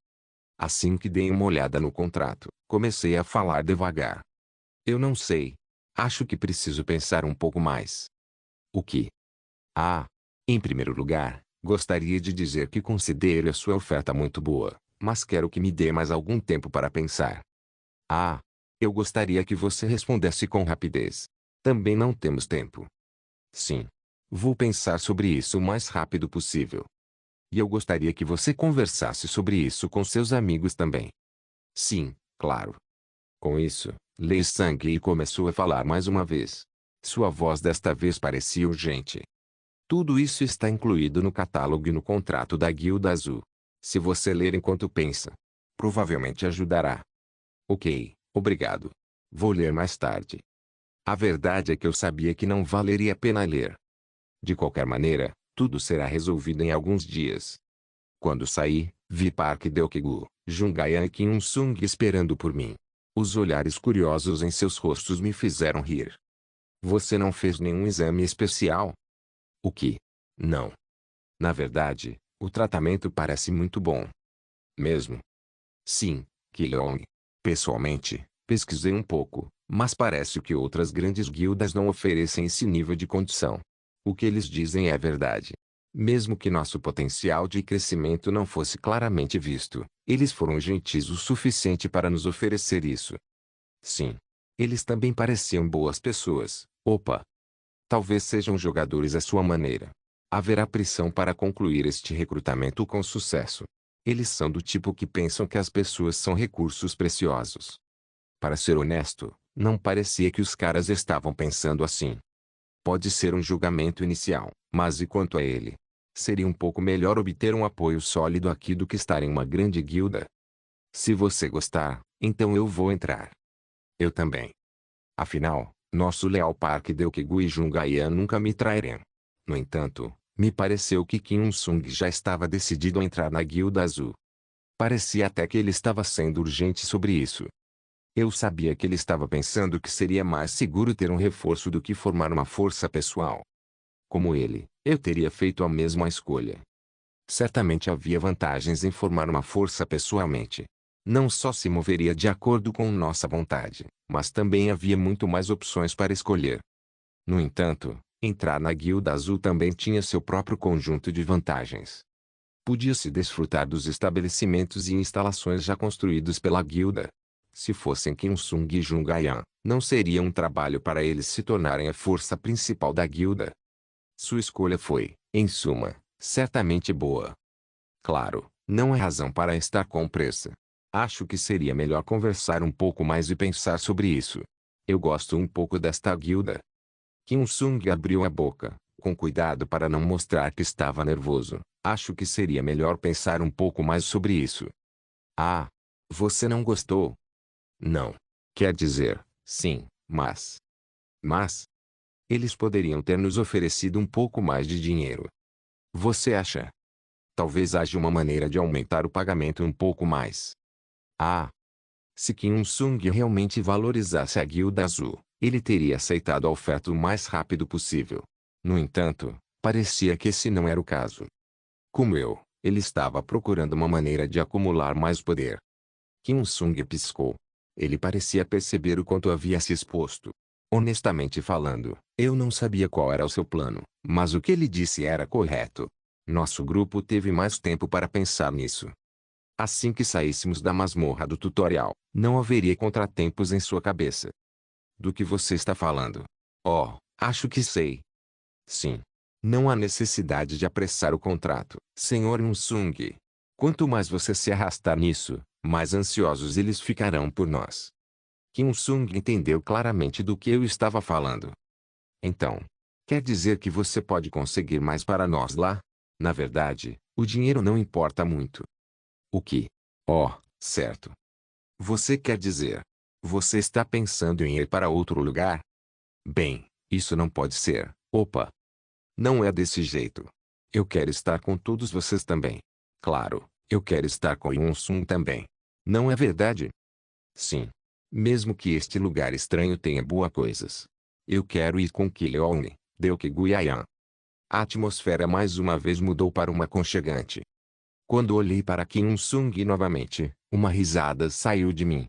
Assim que dei uma olhada no contrato, comecei a falar devagar. Eu não sei. Acho que preciso pensar um pouco mais. O que? Ah! Em primeiro lugar, gostaria de dizer que considero a sua oferta muito boa, mas quero que me dê mais algum tempo para pensar. Ah! Eu gostaria que você respondesse com rapidez. Também não temos tempo. Sim. Vou pensar sobre isso o mais rápido possível. E eu gostaria que você conversasse sobre isso com seus amigos também. Sim, claro. Com isso, Lei Sangue começou a falar mais uma vez. Sua voz desta vez parecia urgente. Tudo isso está incluído no catálogo e no contrato da Guilda Azul. Se você ler enquanto pensa, provavelmente ajudará. Ok, obrigado. Vou ler mais tarde. A verdade é que eu sabia que não valeria a pena ler. De qualquer maneira, tudo será resolvido em alguns dias. Quando saí, vi Park Deok-gu, Jungayan e Kim Sung esperando por mim. Os olhares curiosos em seus rostos me fizeram rir. Você não fez nenhum exame especial? O que? Não. Na verdade, o tratamento parece muito bom. Mesmo? Sim, Kilong. Pessoalmente, pesquisei um pouco, mas parece que outras grandes guildas não oferecem esse nível de condição. O que eles dizem é verdade. Mesmo que nosso potencial de crescimento não fosse claramente visto, eles foram gentis o suficiente para nos oferecer isso. Sim. Eles também pareciam boas pessoas. Opa! Talvez sejam jogadores à sua maneira. Haverá pressão para concluir este recrutamento com sucesso. Eles são do tipo que pensam que as pessoas são recursos preciosos. Para ser honesto, não parecia que os caras estavam pensando assim. Pode ser um julgamento inicial, mas e quanto a ele? Seria um pouco melhor obter um apoio sólido aqui do que estar em uma grande guilda. Se você gostar, então eu vou entrar. Eu também. Afinal, nosso leal Park Deok-gu e Jungayan nunca me trairiam. No entanto, me pareceu que Kim Sung já estava decidido a entrar na Guilda Azul. Parecia até que ele estava sendo urgente sobre isso. Eu sabia que ele estava pensando que seria mais seguro ter um reforço do que formar uma força pessoal. Como ele, eu teria feito a mesma escolha. Certamente havia vantagens em formar uma força pessoalmente. Não só se moveria de acordo com nossa vontade, mas também havia muito mais opções para escolher. No entanto, entrar na Guilda Azul também tinha seu próprio conjunto de vantagens. Podia-se desfrutar dos estabelecimentos e instalações já construídos pela guilda. Se fossem Kim Sung e Jungayan, não seria um trabalho para eles se tornarem a força principal da guilda. Sua escolha foi, em suma, certamente boa. Claro, não é razão para estar com pressa. Acho que seria melhor conversar um pouco mais e pensar sobre isso. Eu gosto um pouco desta guilda. Kim Sung abriu a boca, Com cuidado para não mostrar que estava nervoso, acho que seria melhor pensar um pouco mais sobre isso. Ah, você não gostou? Não. Quer dizer, sim, mas... Mas... Eles poderiam ter nos oferecido um pouco mais de dinheiro. Você acha? Talvez haja uma maneira de aumentar o pagamento um pouco mais. Ah! Se Kim Il-sung realmente valorizasse a Guilda Azul, ele teria aceitado a oferta o mais rápido possível. No entanto, parecia que esse não era o caso. Como eu, ele estava procurando uma maneira de acumular mais poder. Kim Il-sung piscou. Ele parecia perceber o quanto havia se exposto. Honestamente falando, eu não sabia qual era o seu plano, mas o que ele disse era correto. Nosso grupo teve mais tempo para pensar nisso. Assim que saíssemos da masmorra do tutorial, não haveria contratempos em sua cabeça. Do que você está falando? Oh, acho que sei. Sim. Não há necessidade de apressar o contrato, Sr. Unsung. Quanto mais você se arrastar nisso, mais ansiosos eles ficarão por nós. Kim Il-sung entendeu claramente do que eu estava falando. Então, quer dizer que você pode conseguir mais para nós lá? Na verdade, o dinheiro não importa muito. O que? Oh, certo. Você quer dizer? Você está pensando em ir para outro lugar? Bem, isso não pode ser. Opa! Não é desse jeito. Eu quero estar com todos vocês também. Claro, eu quero estar com Yun-sun também. Não é verdade? Sim. Mesmo que este lugar estranho tenha boas coisas. Eu quero ir com Kileone, Deoki Guiayan. A atmosfera mais uma vez mudou para uma aconchegante. Quando olhei para Kim Il-sung novamente, uma risada saiu de mim.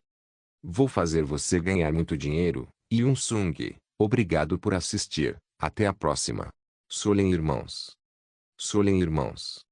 Vou fazer você ganhar muito dinheiro, Yun-sung. Obrigado por assistir. Até a próxima. Solen irmãos. Solen irmãos.